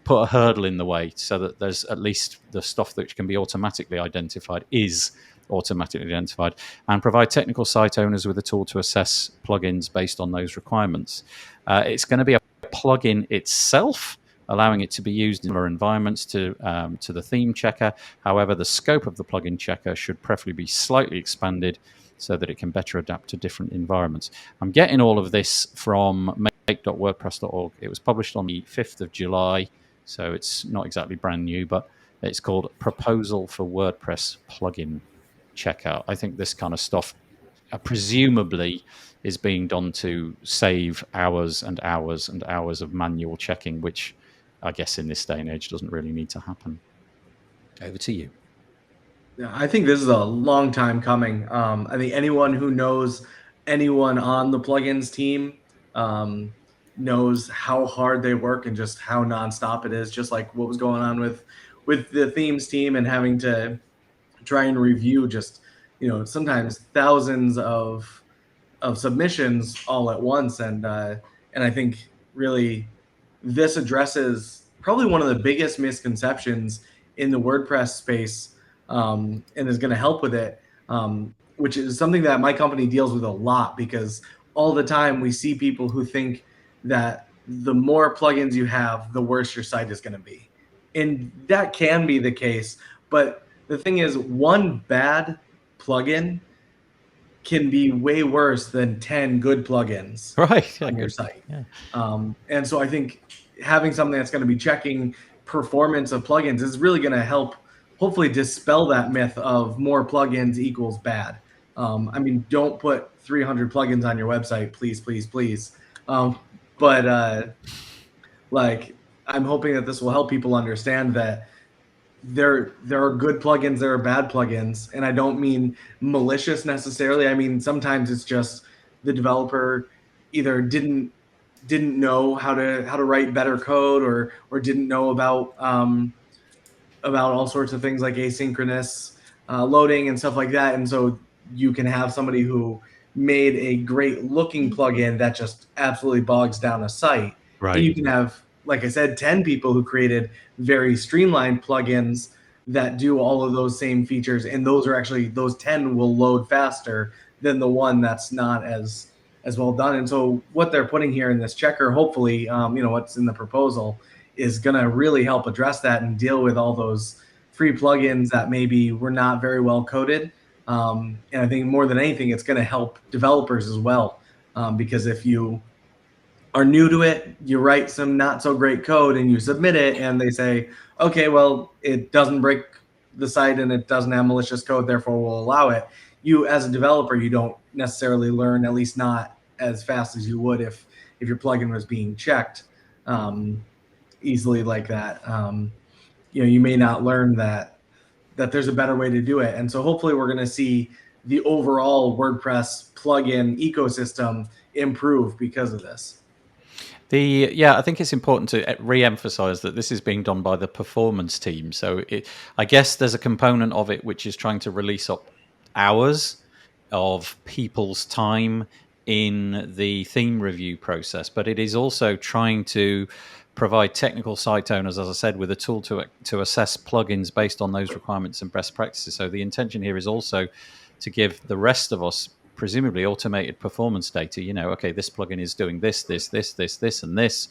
put a hurdle in the way so that there's at least the stuff that can be automatically identified is automatically identified, and provide technical site owners with a tool to assess plugins based on those requirements. It's going to be a plugin itself, allowing it to be used in other environments to the theme checker. However, the scope of the plugin checker should preferably be slightly expanded so that it can better adapt to different environments. I'm getting all of this from make.wordpress.org. It was published on the 5th of July, so it's not exactly brand new, but it's called Proposal for WordPress Plugin Checker. I think this kind of stuff presumably is being done to save hours and hours and hours of manual checking, which I guess in this day and age doesn't really need to happen. Over to you. Yeah, I think this is a long time coming. I think anyone who knows anyone on the plugins team knows how hard they work and just how nonstop it is, just like what was going on with the themes team and having to try and review just, sometimes thousands of submissions all at once. And I think really this addresses probably one of the biggest misconceptions in the WordPress space, and is going to help with it, which is something that my company deals with a lot, because all the time we see people who think that the more plugins you have, the worse your site is going to be. And that can be the case. But the thing is, one bad plugin can be way worse than 10 good plugins on your site. Yeah. And so I think having something that's going to be checking performance of plugins is really going to help hopefully dispel that myth of more plugins equals bad. I mean, don't put 300 plugins on your website, please, please, please. But like, I'm hoping that this will help people understand that there are good plugins, there are bad plugins, and I don't mean malicious necessarily. I mean, sometimes it's just the developer either didn't know how to write better code, or didn't know about all sorts of things like asynchronous loading and stuff like that. And so you can have somebody who made a great looking plugin that just absolutely bogs down a site. Right. And you can have, like I said, 10 people who created very streamlined plugins that do all of those same features. And those 10 will load faster than the one that's not as well done. And so what they're putting here in this checker, hopefully, what's in the proposal, is going to really help address that and deal with all those free plugins that maybe were not very well coded. And I think more than anything, it's going to help developers as well. Because if you are new to it, you write some not so great code and you submit it, and they say, okay, well, it doesn't break the site and it doesn't have malicious code, therefore we'll allow it. You, as a developer, you don't necessarily learn, at least not as fast as you would if your plugin was being checked easily like that. You may not learn that there's a better way to do it. And so hopefully we're going to see the overall WordPress plugin ecosystem improve because of this. I think it's important to re-emphasize that this is being done by the performance team. So I guess there's a component of it which is trying to release up hours of people's time in the theme review process, but it is also trying to provide technical site owners, as I said, with a tool to assess plugins based on those requirements and best practices. So the intention here is also to give the rest of us presumably automated performance data. Okay, this plugin is doing this, and this.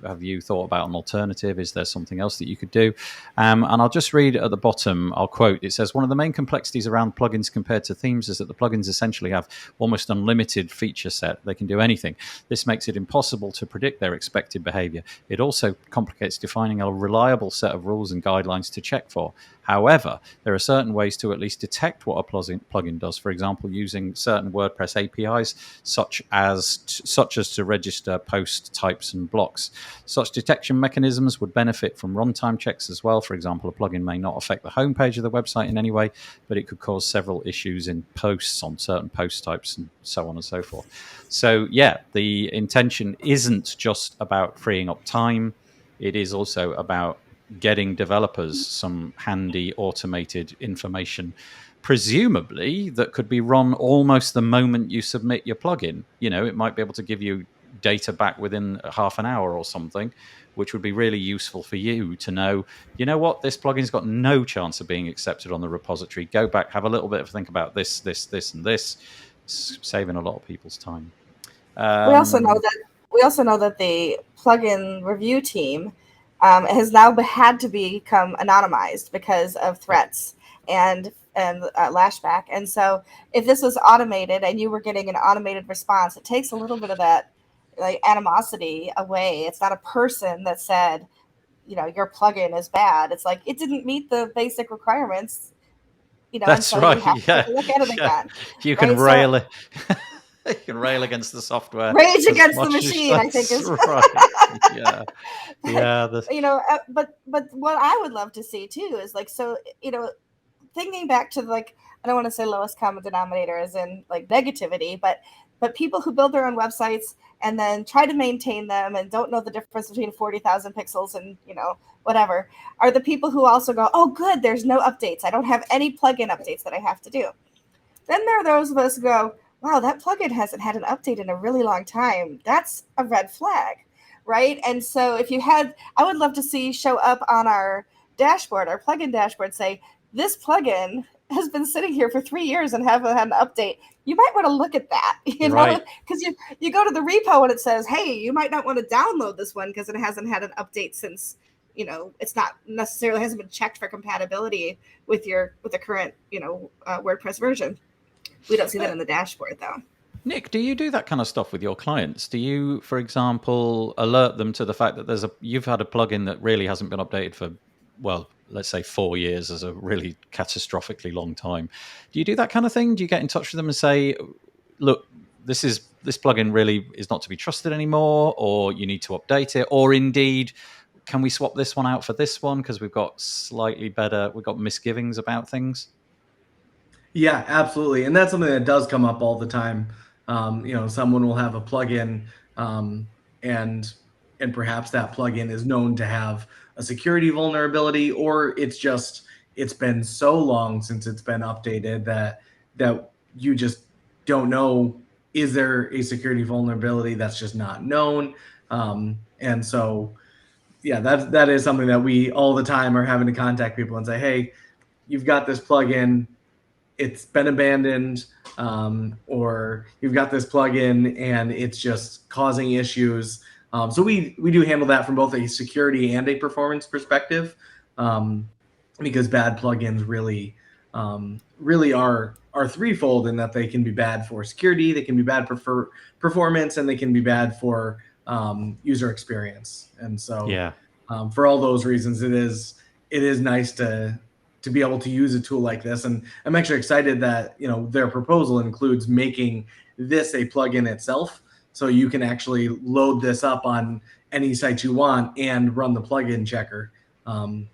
Have you thought about an alternative? Is there something else that you could do? And I'll just read at the bottom, I'll quote, it says, one of the main complexities around plugins compared to themes is that the plugins essentially have almost unlimited feature set. They can do anything. This makes it impossible to predict their expected behavior. It also complicates defining a reliable set of rules and guidelines to check for. However, there are certain ways to at least detect what a plugin does. For example, using certain WordPress APIs, such as to register post types and blocks. Such detection mechanisms would benefit from runtime checks as well. For example, a plugin may not affect the homepage of the website in any way, but it could cause several issues in posts on certain post types and so on and so forth. So, the intention isn't just about freeing up time. It is also about getting developers some handy automated information, presumably that could be run almost the moment you submit your plugin. It might be able to give you data back within half an hour or something, which would be really useful for you to know, what, this plugin's got no chance of being accepted on the repository. Go back, have a little bit of think about this, and this, saving a lot of people's time. We also know that the plugin review team has now had to become anonymized because of threats and lashback. And so if this was automated and you were getting an automated response, it takes a little bit of that animosity away. It's not a person that said, your plugin is bad. It's like, it didn't meet the basic requirements. That's so right. You have to take a look at it again. You can rail it. You can rail against the software. Rage against the machine, I think is right. Yeah. But what I would love to see too is thinking back to I don't want to say lowest common denominator as in negativity, but people who build their own websites and then try to maintain them and don't know the difference between 40,000 pixels and whatever are the people who also go, oh good, there's no updates. I don't have any plugin updates that I have to do. Then there are those of us who go, wow, that plugin hasn't had an update in a really long time. That's a red flag, right? And so I would love to see show up on our dashboard, our plugin dashboard, say, this plugin has been sitting here for 3 years and haven't had an update. You might want to look at that, right. Because you go to the repo and it says, hey, you might not want to download this one because it hasn't had an update since, it's not necessarily hasn't been checked for compatibility with the current, WordPress version. We don't see that in the dashboard, though. Nick, do you do that kind of stuff with your clients? Do you, for example, alert them to the fact that you've had a plugin that really hasn't been updated for, well, let's say 4 years is a really catastrophically long time. Do you do that kind of thing? Do you get in touch with them and say, look, this plugin really is not to be trusted anymore, or you need to update it, or indeed, can we swap this one out for this one because we've got misgivings about things? Yeah, absolutely. And that's something that does come up all the time. Someone will have a plugin, and perhaps that plugin is known to have a security vulnerability, or it's been so long since it's been updated that you just don't know, is there a security vulnerability that's just not known? And so, yeah, that is something that we all the time are having to contact people and say, hey, you've got this plugin, it's been abandoned, or you've got this plugin and it's just causing issues. So we do handle that from both a security and a performance perspective, because bad plugins really are threefold in that they can be bad for security, they can be bad for performance, and they can be bad for user experience. And so, yeah, for all those reasons, it is nice to be able to use a tool like this. And I'm actually excited that, their proposal includes making this a plugin itself. So you can actually load this up on any site you want and run the plugin checker. And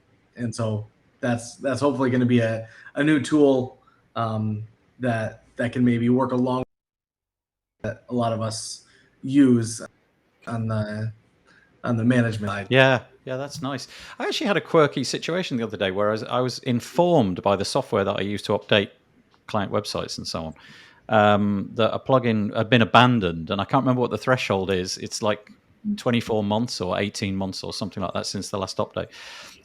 so that's hopefully going to be a new tool that can maybe work along that a lot of us use on the management side. Yeah, that's nice. I actually had a quirky situation the other day where I was informed by the software that I use to update client websites and so on, that a plugin had been abandoned, and I can't remember what the threshold is. It's like 24 months or 18 months or something like that since the last update.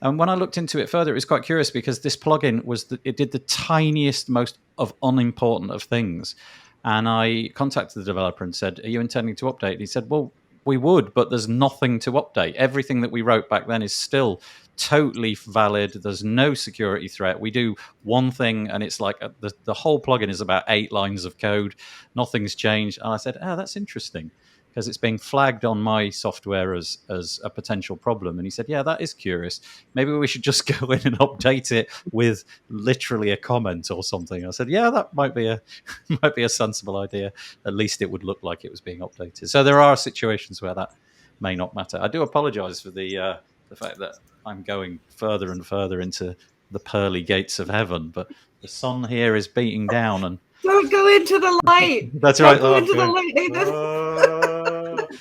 And when I looked into it further, it was quite curious because this plugin it did the tiniest, most unimportant of things. And I contacted the developer and said, "Are you intending to update?" And he said, "Well, we would, but there's nothing to update. Everything that we wrote back then is still totally valid. There's no security threat. We do one thing, and it's like the whole plugin is about 8 lines of code. Nothing's changed." And I said, "Oh, that's interesting, because it's being flagged on my software as a potential problem." And he said, "Yeah, that is curious. Maybe we should just go in and update it with literally a comment or something." I said, "Yeah, that might be a sensible idea. At least it would look like it was being updated." So there are situations where that may not matter. I do apologize for the fact that I'm going further and further into the pearly gates of heaven, but the sun here is beating down, and don't go into the light. That's right. Don't go into the light, Nathan.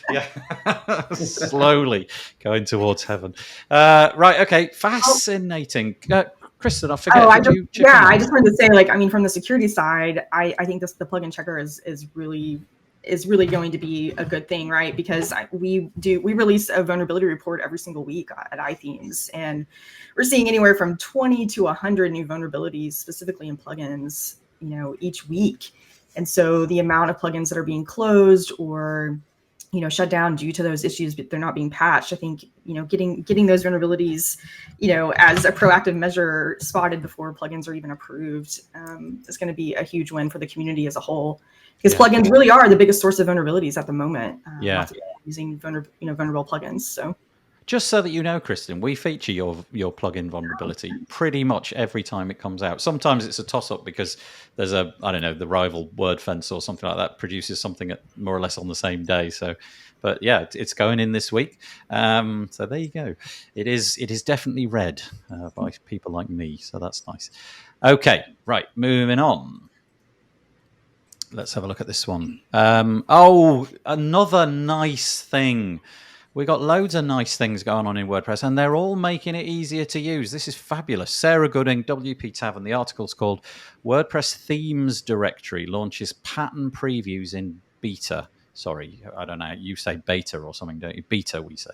Yeah, slowly going towards heaven. Right. Okay. Fascinating. Kristen, I forget. I just wanted to say, from the security side, I think the plugin checker is really going to be a good thing, right? Because we release a vulnerability report every single week at iThemes, and we're seeing anywhere from 20 to 100 new vulnerabilities specifically in plugins, each week. And so the amount of plugins that are being closed or shut down due to those issues, but they're not being patched, I think getting those vulnerabilities as a proactive measure spotted before plugins are even approved is going to be a huge win for the community as a whole, because plugins really are the biggest source of vulnerabilities at the moment. Lots of people using vulnerable plugins. So just so that you know, Kristen, we feature your plugin vulnerability pretty much every time it comes out. Sometimes it's a toss-up because there's the rival WordFence or something like that produces something more or less on the same day. So, but yeah, it's going in this week. So there you go. It is definitely read by people like me. So that's nice. Okay, right, moving on. Let's have a look at this one. Another nice thing. We got loads of nice things going on in WordPress, and they're all making it easier to use. This is fabulous. Sarah Gooding, WP Tavern, the article's called "WordPress Themes Directory Launches Pattern Previews in Beta." Sorry, I don't know. You say beta or something, don't you? Beta, we say.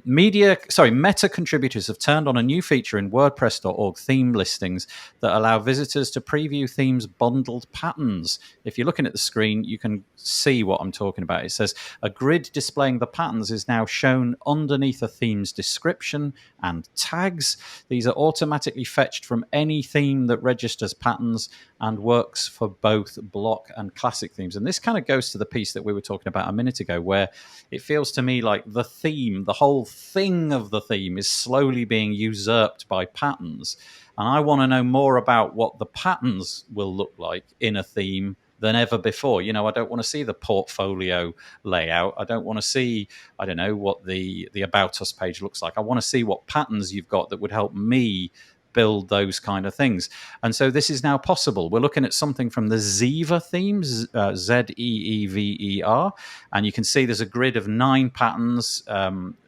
Meta contributors have turned on a new feature in WordPress.org theme listings that allow visitors to preview themes' bundled patterns. If you're looking at the screen, you can see what I'm talking about. It says a grid displaying the patterns is now shown underneath a theme's description and tags. These are automatically fetched from any theme that registers patterns and works for both block and classic themes. And this kind of goes to the piece that we were talking about a minute ago, where it feels to me like the theme, the whole thing of the theme, is slowly being usurped by patterns. And I want to know more about what the patterns will look like in a theme than ever before. I don't want to see the portfolio layout. I don't want to see, I don't know, what the About Us page looks like. I want to see what patterns you've got that would help me build those kind of things. And so this is now possible. We're looking at something from the Zeever themes, Zeever, and you can see there's a grid of 9 patterns.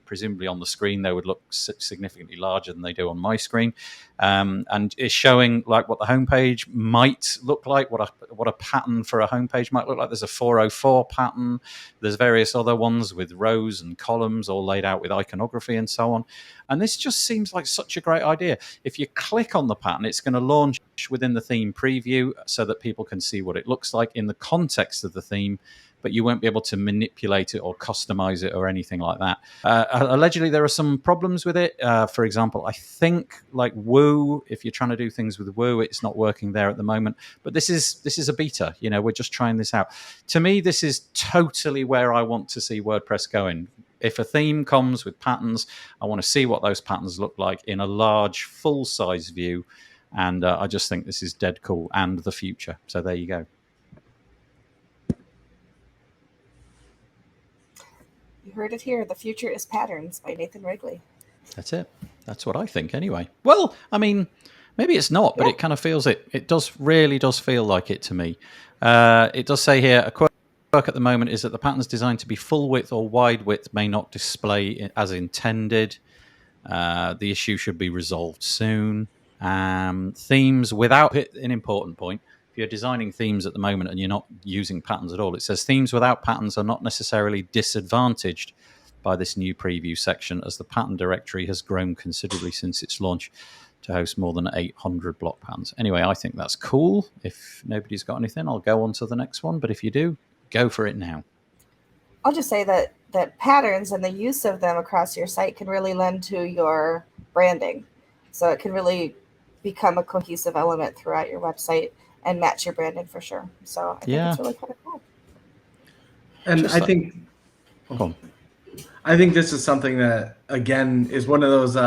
Presumably on the screen they would look significantly larger than they do on my screen, and it's showing like what the homepage might look like, what a pattern for a homepage might look like. There's a 404 pattern. There's various other ones with rows and columns all laid out with iconography and so on. And this just seems like such a great idea. If you click on the pattern, it's going to launch within the theme preview so that people can see what it looks like in the context of the theme, but you won't be able to manipulate it or customize it or anything like that. Allegedly, there are some problems with it. For example, I think like Woo, if you're trying to do things with Woo, it's not working there at the moment. But this is a beta. We're just trying this out. To me, this is totally where I want to see WordPress going. If a theme comes with patterns, I want to see what those patterns look like in a large, full-size view. And I just think this is dead cool and the future. So there you go. You heard it here. The future is patterns by Nathan Wrigley. That's it. That's what I think anyway. Well, I mean, maybe it's not, but it kind of feels it. It really does feel like it to me. It does say here, a quirk at the moment is that the patterns designed to be full width or wide width may not display as intended. The issue should be resolved soon. Themes without, an important point, if you're designing themes at the moment and you're not using patterns at all, it says themes without patterns are not necessarily disadvantaged by this new preview section, as the pattern directory has grown considerably since its launch to host more than 800 block patterns. Anyway, I think that's cool. If nobody's got anything, I'll go on to the next one. But if you do, go for it now. I'll just say that patterns and the use of them across your site can really lend to your branding. So it can really become a cohesive element throughout your website and match your branding for sure. So I think it's really kind of cool. And just I think this is something that, again, is one of those,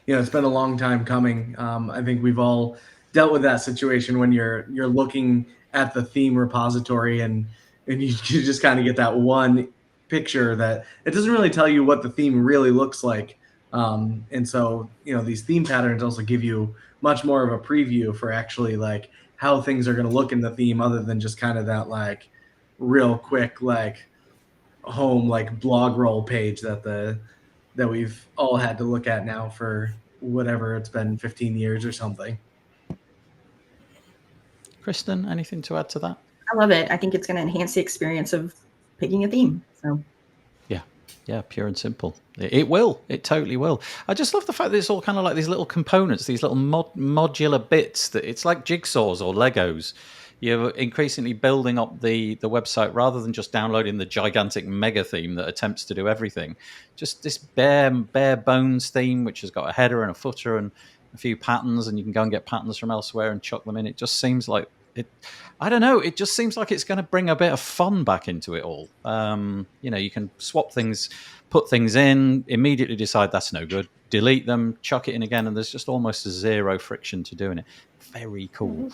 it's been a long time coming. I think we've all dealt with that situation when you're looking at the theme repository and you just kind of get that one picture that it doesn't really tell you what the theme really looks like. And so, these theme patterns also give you much more of a preview for actually like how things are going to look in the theme, other than just kind of that like real quick, like home, like blog roll page that we've all had to look at now for whatever it's been, 15 years or something. Kristen, anything to add to that? I love it. I think it's going to enhance the experience of picking a theme. So yeah, pure and simple. It will. It totally will. I just love the fact that it's all kind of like these little components, these little modular bits that it's like jigsaws or Legos. You're increasingly building up the website rather than just downloading the gigantic mega theme that attempts to do everything. Just this bare bones theme, which has got a header and a footer and a few patterns, and you can go and get patterns from elsewhere and chuck them in. It just seems like it. I don't know. It just seems like it's going to bring a bit of fun back into it all. You can swap things, put things in, immediately decide that's no good, delete them, chuck it in again, and there's just almost zero friction to doing it. Very cool.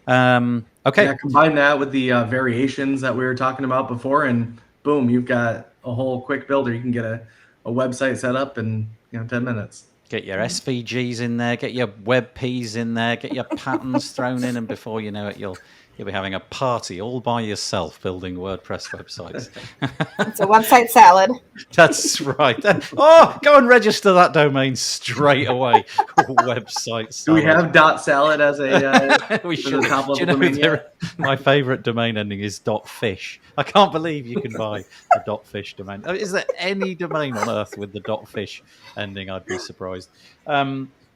Okay. Yeah, combine that with the variations that we were talking about before, and boom, you've got a whole quick builder. You can get a website set up in 10 minutes. Get your SVGs in there, get your WebPs in there, get your patterns thrown in, and before you know it, you'll You'll be having a party all by yourself building WordPress websites. It's a website salad. That's right. Oh, go and register that domain straight away. Website salad. Do we have .salad as a we should. as a top level Do you know domain yet? my favorite domain ending is .fish. I can't believe you can buy a .fish domain. Is there any domain on earth with the .fish ending? I'd be surprised.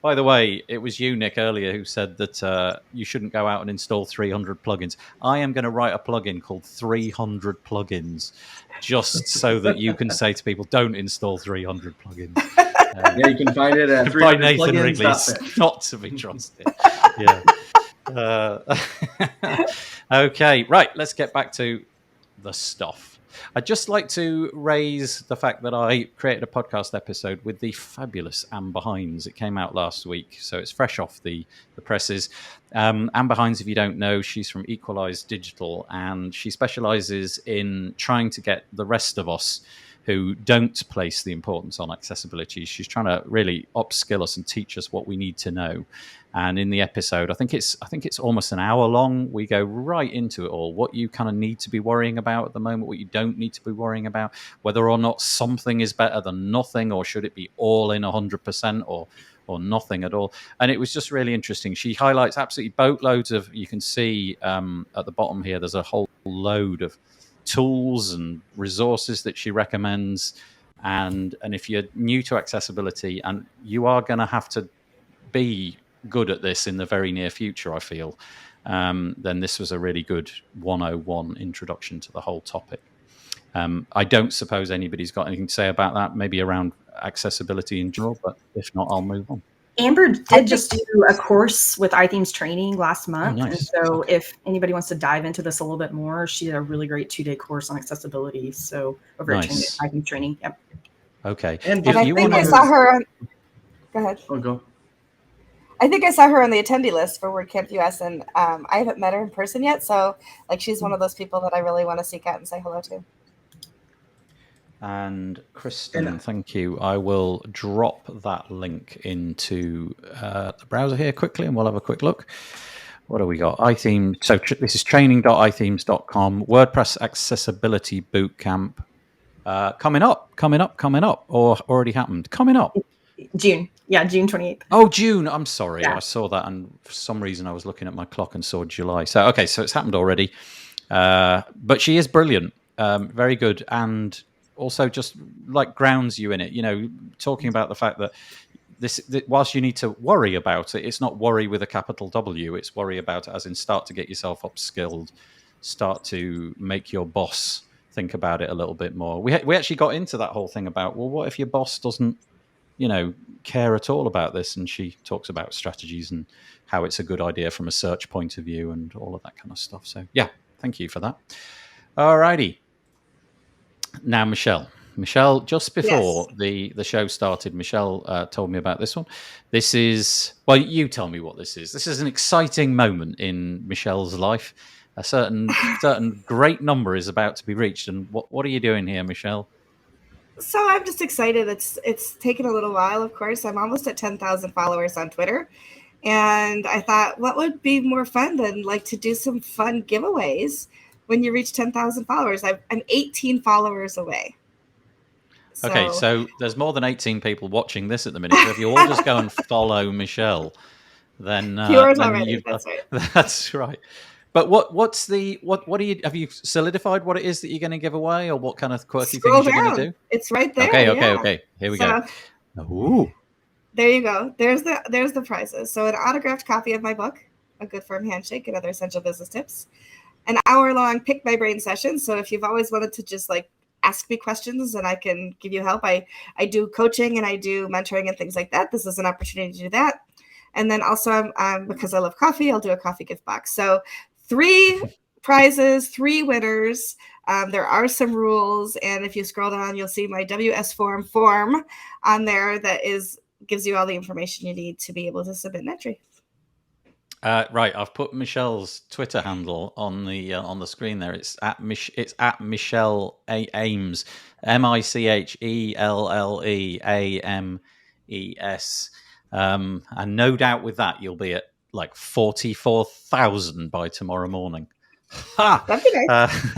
By the way, it was you, Nick, earlier who said that you shouldn't go out and install 300 plugins. I am going to write a plugin called 300 plugins, just so that you can say to people, don't install 300 plugins. Yeah, you can find it at by Nathan Wrigley. It's not to be trusted. Yeah. Okay, right. Let's get back to the stuff. I'd just like to raise the fact that I created a podcast episode with the fabulous Amber Hines. It came out last week, so it's fresh off the presses. Amber Hines, if you don't know, she's from Equalize Digital, and she specializes in trying to get the rest of us who don't place the importance on accessibility. She's trying to really upskill us and teach us what we need to know. And in the episode, I think it's almost an hour long. We go right into it all, what you kind of need to be worrying about at the moment, what you don't need to be worrying about, whether or not something is better than nothing, or should it be all in 100% or nothing at all. And it was just really interesting. She highlights absolutely boatloads of, you can see at the bottom here, there's a whole load of tools and resources that she recommends. And if you're new to accessibility, and you are going to have to be good at this in the very near future, I feel, then this was a really good 101 introduction to the whole topic. I don't suppose anybody's got anything to say about that, maybe around accessibility in general, but if not, I'll move on. Amber did just do a course with iThemes training last month. Oh, nice. And so if anybody wants to dive into this a little bit more, she did a really great 2-day course on accessibility. So over at iThemes training. Yep. Okay. And I think I saw her on... Go ahead. Oh, go. I think I saw her on the attendee list for WordCamp US, and I haven't met her in person yet. So she's one of those people that I really want to seek out and say hello to. And Kristen, thank you. I will drop that link into the browser here quickly, and we'll have a quick look. What do we got? iThemes. So this is training.ithemes.com. WordPress Accessibility Bootcamp. Coming up, or already happened. Coming up. June. Yeah, June 28th. Oh, June. I'm sorry. Yeah. I saw that, and for some reason I was looking at my clock and saw July. So it's happened already. But she is brilliant. Very good. And also just grounds you in it, talking about the fact that this whilst you need to worry about it, it's not worry with a capital W, it's worry about it as in start to get yourself upskilled, start to make your boss think about it a little bit more. We actually got into that whole thing about, well, what if your boss doesn't care at all about this? And she talks about strategies and how it's a good idea from a search point of view and all of that kind of stuff. So yeah, thank you for that. All righty. Now, Michelle, just before the show started, Michelle told me about this one. This is, well, you tell me what this is. This is an exciting moment in Michelle's life. A certain great number is about to be reached. And what are you doing here, Michelle? So I'm just excited. It's taken a little while, of course. I'm almost at 10,000 followers on Twitter. And I thought, what would be more fun than to do some fun giveaways when you reach 10,000 followers? I'm 18 followers away. Okay, so there's more than 18 people watching this at the minute. So if you all just go and follow Michelle, then viewers already. That's right. That's right. But what do you have you solidified what it is that you're going to give away, or what kind of quirky things you're going to do? It's right there. Okay. Here we go. Ooh. There you go. There's the prizes. So an autographed copy of my book, A Good Firm Handshake and Other Essential Business Tips. An hour-long Pick My Brain session. So if you've always wanted to just ask me questions and I can give you help, I do coaching and I do mentoring and things like that. This is an opportunity to do that. And then also, because I love coffee, I'll do a coffee gift box. So 3 prizes, 3 winners. There are some rules. And if you scroll down, you'll see my WS form on there that gives you all the information you need to be able to submit an entry. Right, I've put Michelle's Twitter handle on the screen there. It's at Michelle Ames, MICHELLEAMES, and no doubt with that you'll be at like 44,000 by tomorrow morning. Ha! That'd be nice.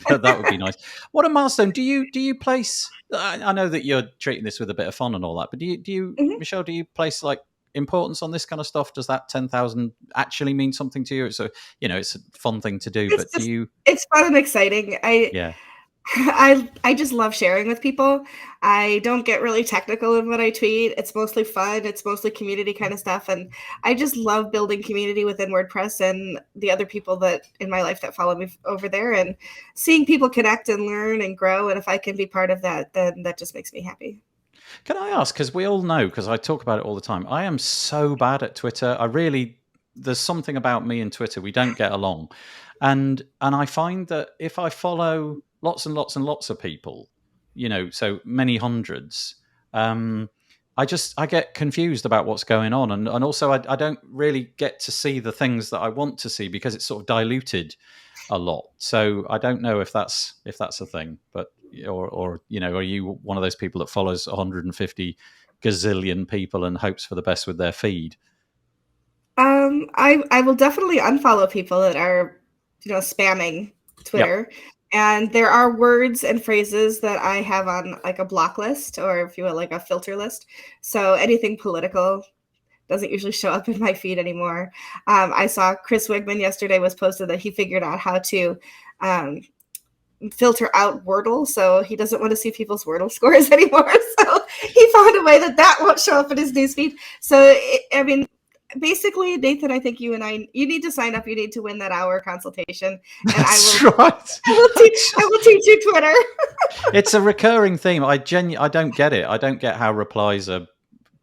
That would be nice. What a milestone! Do you place? I know that you're treating this with a bit of fun and all that, but do you, Michelle? Do you place like importance on this kind of stuff? Does that 10,000 actually mean something to you? It's it's a fun thing to do, but do you? It's fun and exciting. Yeah. I just love sharing with people. I don't get really technical in what I tweet. It's mostly fun. It's mostly community kind of stuff. And I just love building community within WordPress and the other people that in my life that follow me over there, and seeing people connect and learn and grow. And if I can be part of that, then that just makes me happy. Can I ask, because we all know, because I talk about it all the time, I am so bad at Twitter. There's something about me and Twitter. We don't get along. And I find that if I follow lots and lots and lots of people, so many hundreds, I get confused about what's going on. And also I don't really get to see the things that I want to see because it's sort of diluted a lot. So I don't know if that's a thing, but or are you one of those people that follows 150 gazillion people and hopes for the best with their feed? I will definitely unfollow people that are, spamming Twitter. Yep. And there are words and phrases that I have on like a block list, or if you will, like a filter list. So anything political doesn't usually show up in my feed anymore. I saw Chris Wigman yesterday was posted that he figured out how to filter out Wordle, so he doesn't want to see people's Wordle scores anymore. So he found a way that won't show up in his newsfeed. So basically, Nathan, I think you need to sign up. You need to win that hour consultation. And That's right. I will teach you Twitter. It's a recurring theme. I don't get it. I don't get how replies are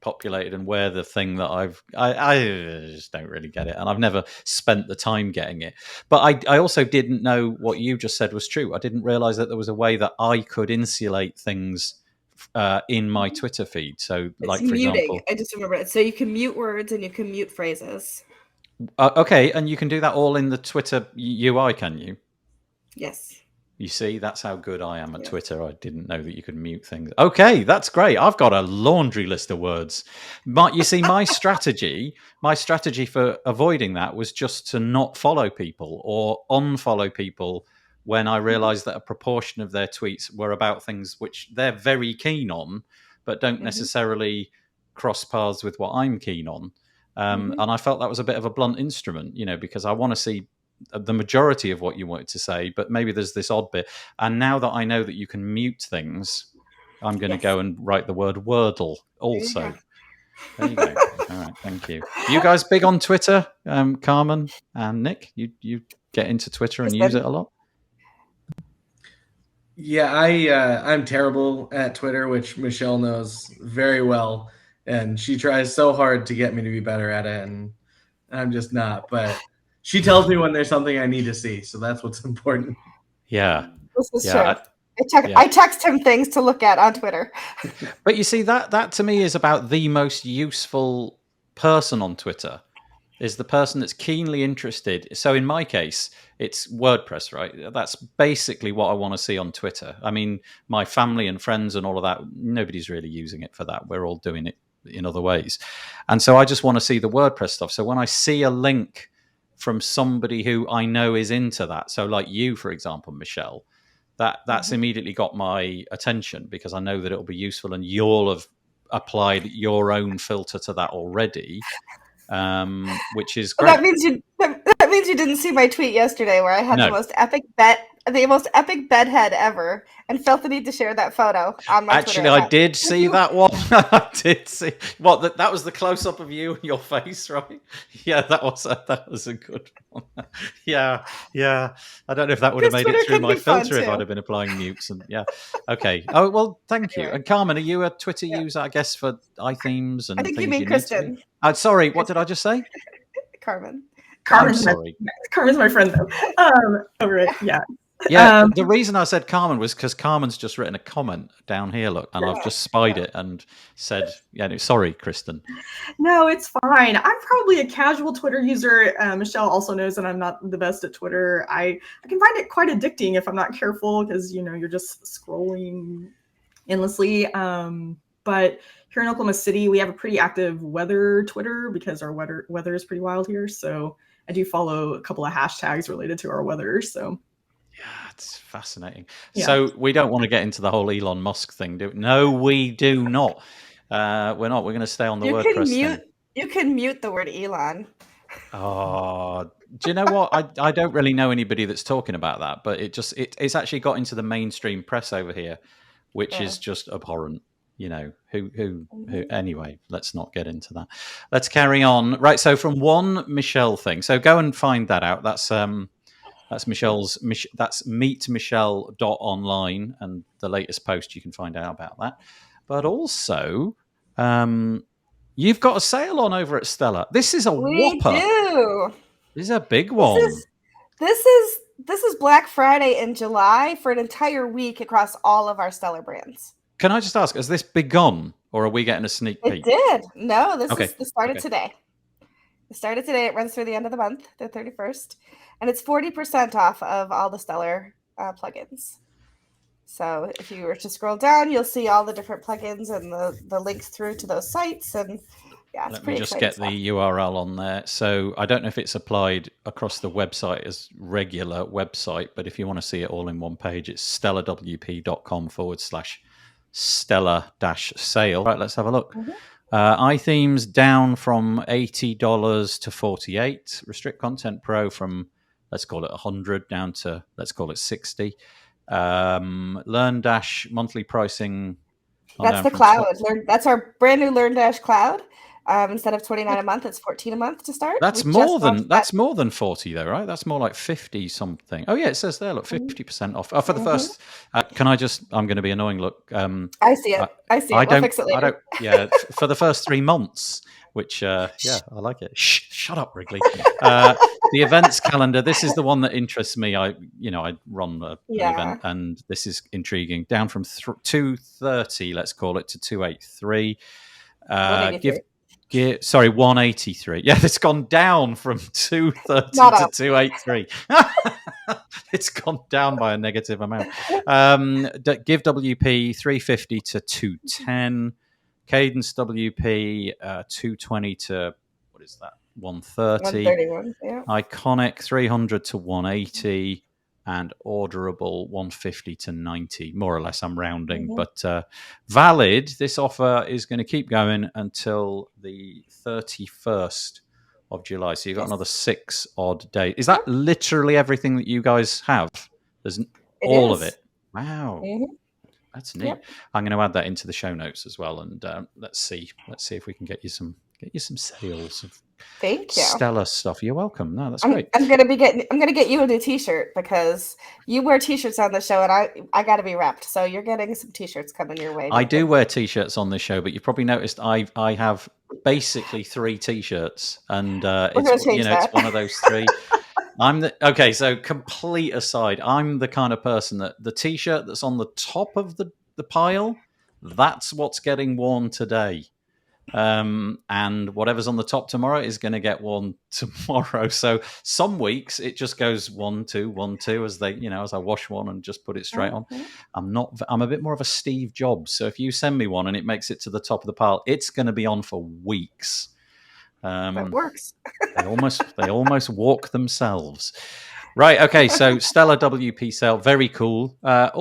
populated and where the thing that I just don't really get it. And I've never spent the time getting it. But I also didn't know what you just said was true. I didn't realize that there was a way that I could insulate things in my Twitter feed. So it's like, muting. For example, I just remember it. So you can mute words and you can mute phrases. Okay, and you can do that all in the Twitter UI, can you? Yes. You see, that's how good I am at Twitter. I didn't know that you could mute things. Okay, that's great. I've got a laundry list of words. But you see, my strategy for avoiding that was just to not follow people or unfollow people when I realized that a proportion of their tweets were about things which they're very keen on, but don't necessarily cross paths with what I'm keen on. And I felt that was a bit of a blunt instrument, because I want to see the majority of what you wanted to say, but maybe there's this odd bit. And now that I know that you can mute things, I'm going to go and write the word Wordle also. There you go. All right, thank you. You guys big on Twitter, Carmen and Nick? You get into Twitter and use it a lot? Yeah, I'm terrible at Twitter, which Michelle knows very well, and she tries so hard to get me to be better at it, and I'm just not. But she tells me when there's something I need to see, so that's what's important. Yeah, this is true. I text him things to look at on Twitter. But you see, that to me is about the most useful person on Twitter. Is the person that's keenly interested. So in my case, it's WordPress, right? That's basically what I want to see on Twitter. I mean, my family and friends and all of that, nobody's really using it for that. We're all doing it in other ways. And so I just want to see the WordPress stuff. So when I see a link from somebody who I know is into that, so like you, for example, Michelle, that's immediately got my attention because I know that it'll be useful and you'll have applied your own filter to that already. Which is great. Well, that means you didn't see my tweet yesterday where I had the most epic bedhead ever, and felt the need to share that photo on my Twitter account. I did see that one. I did see that was the close up of you and your face, right? Yeah, that was a good one. Yeah. I don't know if that would have made it through my filter if I'd have been applying mutes and okay. Oh well, thank you. And Carmen, are you a Twitter user? I guess for iThemes and I think things you mean Kristen. Sorry, what did I just say? Carmen. Carmen's my friend though. Over it, yeah. Yeah, the reason I said Carmen was because Carmen's just written a comment down here, look, and I've just spied it and said, sorry, Kristen. No, it's fine. I'm probably a casual Twitter user. Michelle also knows that I'm not the best at Twitter. I can find it quite addicting if I'm not careful because, you're just scrolling endlessly. But here in Oklahoma City, we have a pretty active weather Twitter because our weather is pretty wild here. So I do follow a couple of hashtags related to our weather. So yeah, it's fascinating. Yeah. So we don't want to get into the whole Elon Musk thing, do we? No, we do not. We're not. We're going to stay on the WordPress thing. You can mute the word Elon. Oh, do you know what? I don't really know anybody that's talking about that, but it's actually got into the mainstream press over here, which is just abhorrent. You know, who anyway, let's not get into that. Let's carry on. Right, so from one Michelle thing. So go and find that out. That's Michelle's that's meetmichelle.online, and the latest post you can find out about that. But also you've got a sale on over at Stella. This is a whopper. We do. This is a big one. This is Black Friday in July for an entire week across all of our Stella brands. Can I just ask, has this begun, or are we getting a sneak peek? It did. No, this started today. It started today. It runs through the end of the month, the 31st. And it's 40% off of all the Stellar plugins. So if you were to scroll down, you'll see all the different plugins and the links through to those sites. And yeah, Let me just get the URL on there. So I don't know if it's applied across the website as regular website, but if you want to see it all in one page, it's stellawp.com/Stella-sale. Right, let's have a look. iThemes down from $80 to $48. Restrict Content Pro from, let's call it 100 down to, let's call it 60. LearnDash monthly pricing. That's the cloud. That's our brand new LearnDash cloud. Instead of $29 a month, it's $14 a month to start. That's more than 40 though, right? That's more like 50 something. Oh yeah, it says there. Look, 50% off. For the first. I'm going to be annoying. Look, I see it. We'll fix it later. For the first 3 months, which I like it. Shut up, Wrigley. The events calendar. This is the one that interests me. I run an event, and this is intriguing. Down from 230, let's call it, to 283. 183. Yeah, it's gone down from 230 to 283. It's gone down by a negative amount. Give WP 350 to 210. Cadence WP 220 to, what is that? 130. 131, yeah. Iconic 300 to 180. And orderable 150 to 90, more or less. I'm rounding, but valid. This offer is going to keep going until the 31st of July. So you've got another 6 odd days. Is that literally everything that you guys have? There's all of it. Wow, that's neat. Yep. I'm going to add that into the show notes as well, and let's see if we can get you some sales of. Thank you. Stellar stuff. You're welcome. No, that's great. I'm gonna get you a new T-shirt because you wear T-shirts on the show, and I got to be wrapped. So you're getting some T-shirts coming your way. I do wear T-shirts on this show, but you've probably noticed I have basically 3 T-shirts, and it's one of those 3. So complete aside, I'm the kind of person that the T-shirt that's on the top of the pile, that's what's getting worn today. And whatever's on the top tomorrow is going to get worn tomorrow. So some weeks it just goes 1, 2, 1, 2 as I wash one and just put it straight on. I'm a bit more of a Steve Jobs. So if you send me one and it makes it to the top of the pile, it's going to be on for weeks. That works. they almost walk themselves. Right. Okay. So Stella WP sale. Very cool. Right.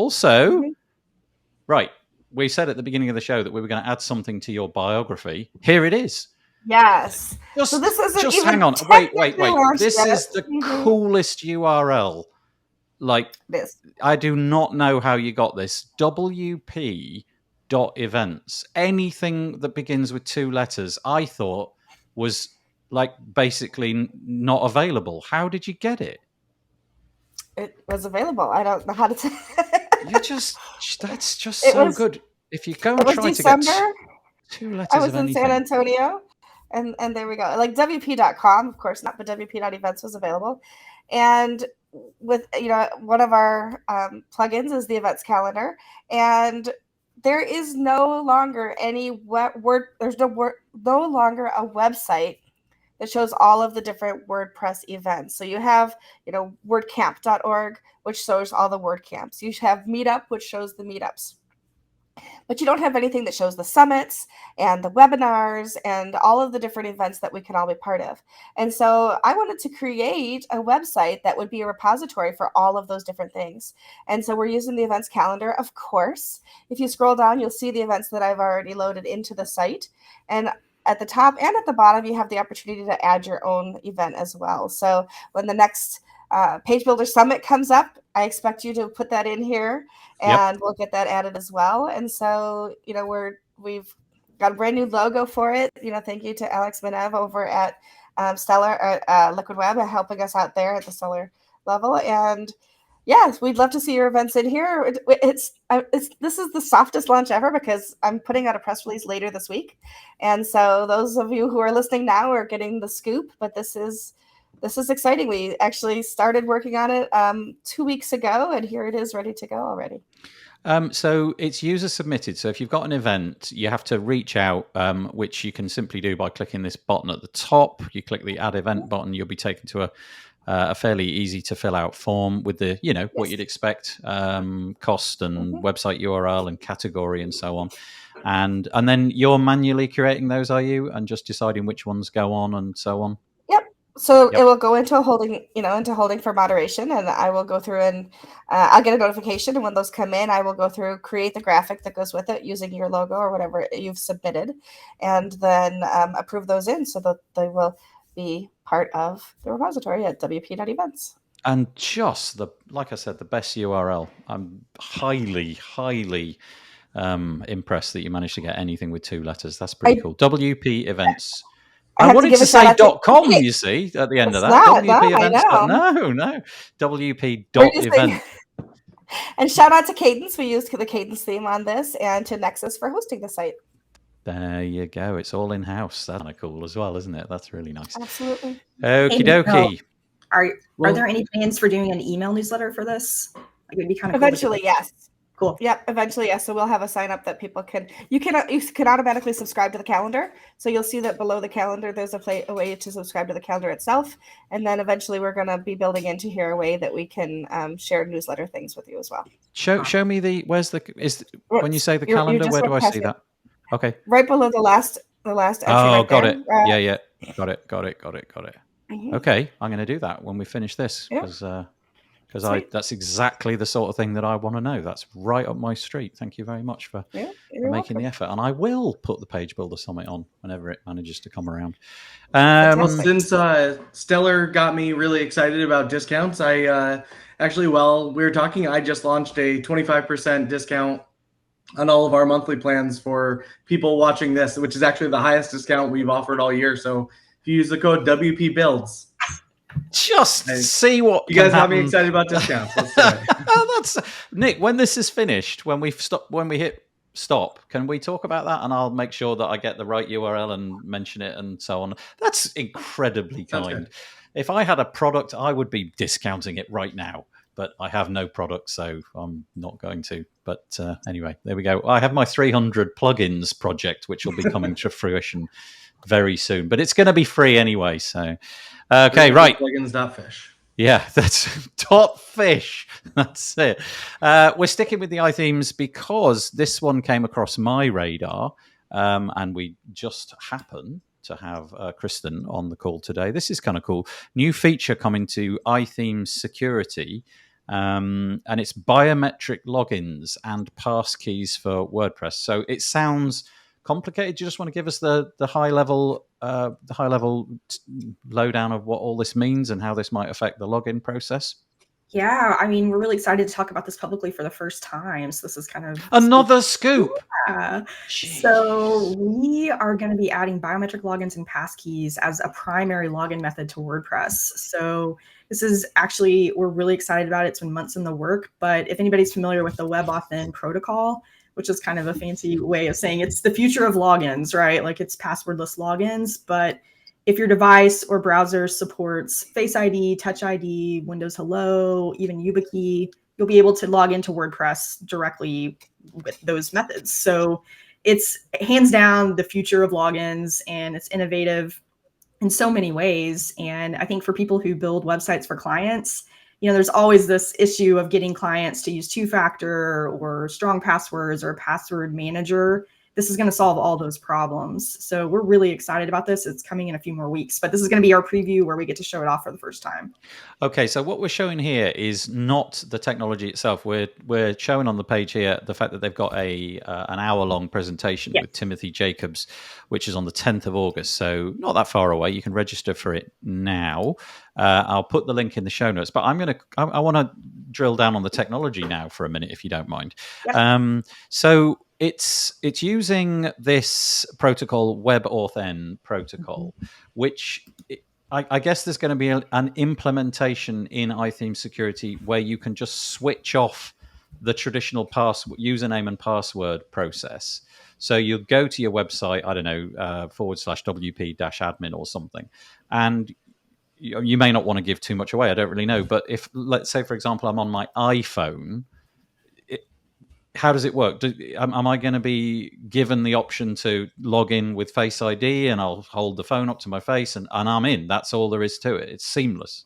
We said at the beginning of the show that we were going to add something to your biography. Here it is. Yes. So this isn't just even hang on. Wait. This yet. Is the coolest URL. Like this. I do not know how you got this. WP.events. Anything that begins with 2 letters, I thought was like basically not available. How did you get it? It was available. I don't know how to say that's just so good. If you go and try December, to get 2 letters I was in San Antonio, and there we go. Like WP.com, of course not, but WP.events was available. And with one of our plugins is the events calendar, and there is no longer any there's no longer a website that shows all of the different WordPress events. So you have, WordCamp.org, which shows all the WordCamps. You have Meetup, which shows the meetups. but you don't have anything that shows the summits and the webinars and all of the different events that we can all be part of. And so I wanted to create a website that would be a repository for all of those different things. And so we're using the events calendar, of course. If you scroll down, you'll see the events that I've already loaded into the site. And at the top and at the bottom, you have the opportunity to add your own event as well. So when the next Page Builder Summit comes up, I expect you to put that in here, and we'll get that added as well. And so, we've got a brand new logo for it. Thank you to Alex Menev over at Stellar Liquid Web helping us out there at the Stellar level. And yes, we'd love to see your events in here. This is the softest launch ever because I'm putting out a press release later this week. And so those of you who are listening now are getting the scoop, but this is exciting. We actually started working on it 2 weeks ago, and here it is ready to go already. So it's user submitted. So if you've got an event, you have to reach out, which you can simply do by clicking this button at the top. You click the add event button, you'll be taken to a fairly easy to fill out form with the, what you'd expect, cost and website URL and category and so on. And then you're manually curating those, are you? And just deciding which ones go on and so on? So it will go into holding for moderation, and I will go through and I'll get a notification. And when those come in, I will go through, create the graphic that goes with it using your logo or whatever you've submitted, and then approve those in so that they will be part of the repository at WP.events. And just like I said, the best URL. I'm highly, highly impressed that you managed to get anything with 2 letters. That's pretty cool. WP events. I wanted to say .com, you see, at the end of that. WP events. No. WP.event. And shout out to Cadence. We used the Cadence theme on this, and to Nexus for hosting the site. There you go. It's all in-house. That's kind of cool as well, isn't it? That's really nice. Absolutely. Okie dokie. Are there any plans for doing an email newsletter for this? Like, it'd be kind of eventually, yes. Cool. Yep. Eventually, yes. So we'll have a sign up that people you can automatically subscribe to the calendar. So you'll see that below the calendar, there's a way to subscribe to the calendar itself. And then eventually we're going to be building into here a way that we can share newsletter things with you as well. Show me when you say the calendar, where do I see that? Okay. Right below the last entry. Oh, got it. Yeah. Got it. Mm-hmm. Okay. I'm going to do that when we finish this because that's exactly the sort of thing that I want to know. That's right up my street. Thank you very much for making the effort. And I will put the Page Builder Summit on whenever it manages to come around. Since Stellar got me really excited about discounts, we were talking, I just launched a 25% discount on all of our monthly plans for people watching this, which is actually the highest discount we've offered all year. So if you use the code WP Builds, see what you guys have me excited about discounts. Let's do it. That's Nick. When this is finished, when we hit stop, can we talk about that? And I'll make sure that I get the right URL and mention it and so on. That's incredibly kind. If I had a product, I would be discounting it right now. But I have no product, so I'm not going to. But anyway, there we go. I have my 300 plugins project, which will be coming to fruition very soon. But it's going to be free anyway, so. Okay, right. Plugins.fish. Yeah, that's .fish. That's it. We're sticking with the iThemes because this one came across my radar, and we just happen to have Kristen on the call today. This is kind of cool. New feature coming to iThemes security, and it's biometric logins and passkeys for WordPress. So it sounds complicated. Do you just want to give us the high level lowdown of what all this means and how this might affect the login process? Yeah, I mean, we're really excited to talk about this publicly for the first time. So this is kind of another scoop. Yeah. So we are going to be adding biometric logins and passkeys as a primary login method to WordPress. So this is actually, we're really excited about it. It's been months in the work, but if anybody's familiar with the WebAuthn protocol, which is kind of a fancy way of saying it's the future of logins, right? Like it's passwordless logins, but if your device or browser supports Face ID, Touch ID, Windows Hello, even YubiKey, you'll be able to log into WordPress directly with those methods. So it's hands down the future of logins, and it's innovative in so many ways. And I think for people who build websites for clients, there's always this issue of getting clients to use two-factor or strong passwords or password manager. This is going to solve all those problems. So we're really excited about this. It's coming in a few more weeks, but this is going to be our preview where we get to show it off for the first time. Okay, so what we're showing here is not the technology itself. We're showing on the page here the fact that they've got an hour-long presentation with Timothy Jacobs, which is on the 10th of August. So not that far away. You can register for it now. I'll put the link in the show notes. But I want to drill down on the technology now for a minute, if you don't mind. Yep. So it's using this protocol, WebAuthn protocol, which I guess there's going to be an implementation in iTheme security where you can just switch off the traditional username and password process. So you'll go to your website, I don't know, /WP-admin or something, and you may not want to give too much away. I don't really know. But if, let's say, for example, I'm on my iPhone, how does it work? Am I going to be given the option to log in with Face ID and I'll hold the phone up to my face and I'm in? That's all there is to it. It's seamless.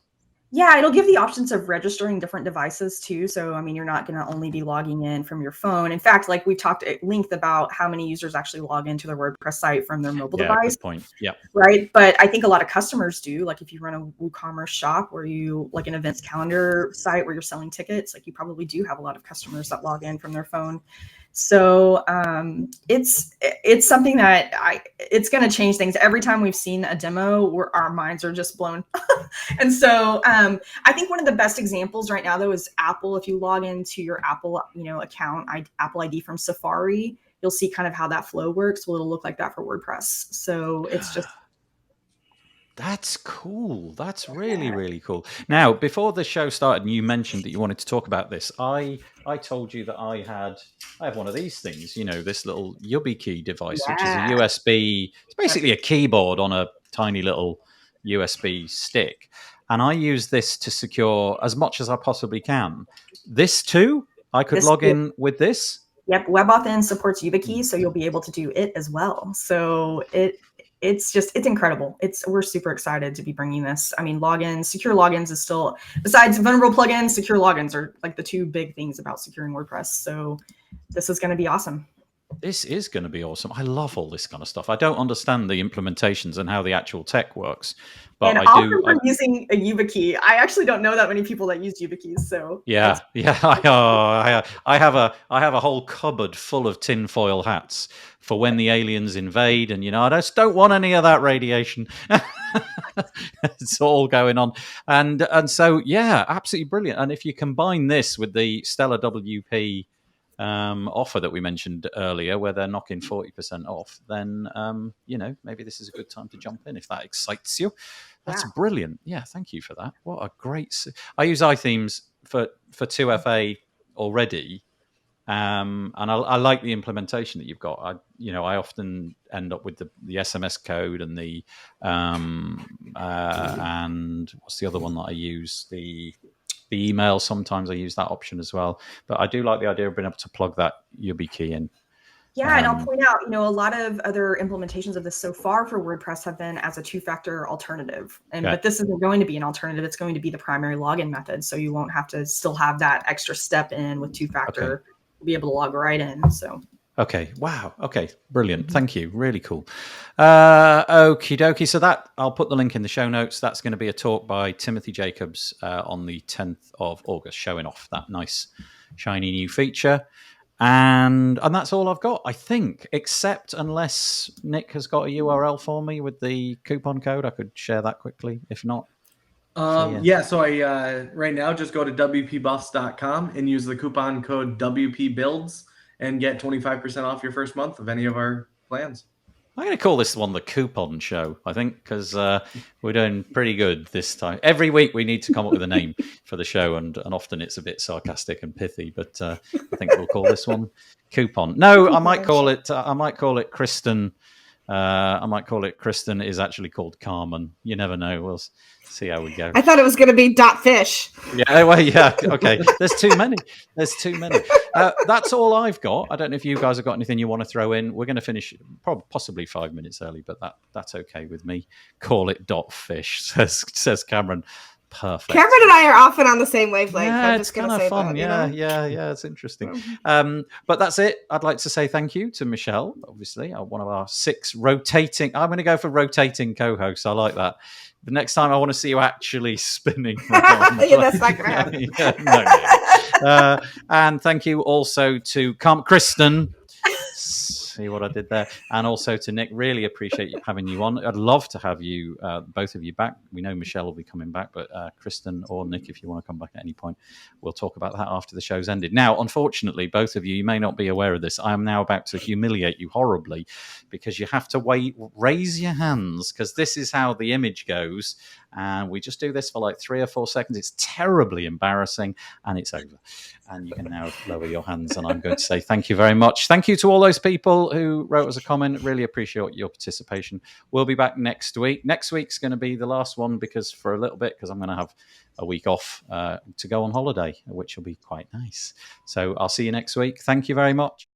Yeah, it'll give the options of registering different devices too. So, I mean, you're not going to only be logging in from your phone. In fact, like we talked at length about how many users actually log into their WordPress site from their mobile device. Good point. Yeah. Right. But I think a lot of customers do. Like if you run a WooCommerce shop where you like an events calendar site where you're selling tickets, like you probably do have a lot of customers that log in from their phone. So it's something that it's going to change things. Every time we've seen a demo, our minds are just blown. And so I think one of the best examples right now, though, is Apple. If you log into your Apple, account, Apple ID from Safari, you'll see kind of how that flow works. Well, it'll look like that for WordPress. So it's just. That's cool. That's really, really cool. Now, before the show started, and you mentioned that you wanted to talk about this, I told you that I have one of these things, this little YubiKey device, which is a USB. It's basically a keyboard on a tiny little USB stick. And I use this to secure as much as I possibly can. This too? I could log in with this? Yep. WebAuthn supports YubiKey, so you'll be able to do it as well. So it's incredible. We're super excited to be bringing this. I mean, secure logins is still, besides vulnerable plugins, secure logins are like the two big things about securing WordPress. So this is going to be awesome. This is going to be awesome. I love all this kind of stuff. I don't understand the implementations and how the actual tech works, but and I do. I'm using a YubiKey. I actually don't know that many people that use YubiKeys. So yeah. I have a whole cupboard full of tinfoil hats for when the aliens invade, and I just don't want any of that radiation. It's all going on, and so absolutely brilliant. And if you combine this with the Stellar WP offer that we mentioned earlier, where they're knocking 40% off, then maybe this is a good time to jump in if that excites you. That's brilliant. Yeah, thank you for that. What a great. I use iThemes for 2FA already, and I like the implementation that you've got. I often end up with the SMS code and the and what's the other one that I use, the email. Sometimes I use that option as well, but I do like the idea of being able to plug that YubiKey in. Yeah, and I'll point out, a lot of other implementations of this so far for WordPress have been as a two-factor alternative. But this isn't going to be an alternative. It's going to be the primary login method. So you won't have to still have that extra step in with two-factor. Okay. You'll be able to log right in. So. Okay. Wow. Okay. Brilliant. Thank you. Really cool. Okie dokie. So I'll put the link in the show notes. That's going to be a talk by Timothy Jacobs on the 10th of August, showing off that nice, shiny new feature. And that's all I've got, I think, except unless Nick has got a URL for me with the coupon code. I could share that quickly. If not. So I right now just go to wpbuffs.com and use the coupon code WPBuilds and get 25% off your first month of any of our plans. I'm going to call this one the coupon show, I think, because we're doing pretty good this time. Every week we need to come up with a name for the show, and often it's a bit sarcastic and pithy. But I think we'll call this one coupon. No, I might call it Kristen. I might call it Kristen is actually called Carmen. You never know. We'll see how we go. I thought it was going to be .fish. Yeah, well, yeah. Okay. There's too many. That's all I've got. I don't know if you guys have got anything you want to throw in. We're going to finish possibly 5 minutes early, but that's okay with me. Call it .fish, says Cameron. Perfect. Cameron and I are often on the same wavelength. Yeah, I'm it's just going kind to of say fun. that. Yeah, it's interesting. But that's it. I'd like to say thank you to Michelle, obviously, one of our 6 rotating. I'm going to go for rotating co-hosts. I like that. The next time I want to see you actually spinning around. Yeah, that's not going to happen. No. And thank you also to Kristen. See what I did there, and also to Nick. Really appreciate having you on. I'd love to have you, both of you, back. We know Michelle will be coming back, but Kristen or Nick, if you want to come back at any point, we'll talk about that after the show's ended. Now, unfortunately, both of you may not be aware of this. I am now about to humiliate you horribly, because you have to raise your hands, because this is how the image goes, and we just do this for like 3 or 4 seconds. It's terribly embarrassing, and it's over. And you can now lower your hands, and I'm going to say thank you very much. Thank you to all those people who wrote us a comment. Really appreciate your participation. We'll be back next week. Next week's going to be the last one because I'm going to have a week off to go on holiday, which will be quite nice. So I'll see you next week. Thank you very much.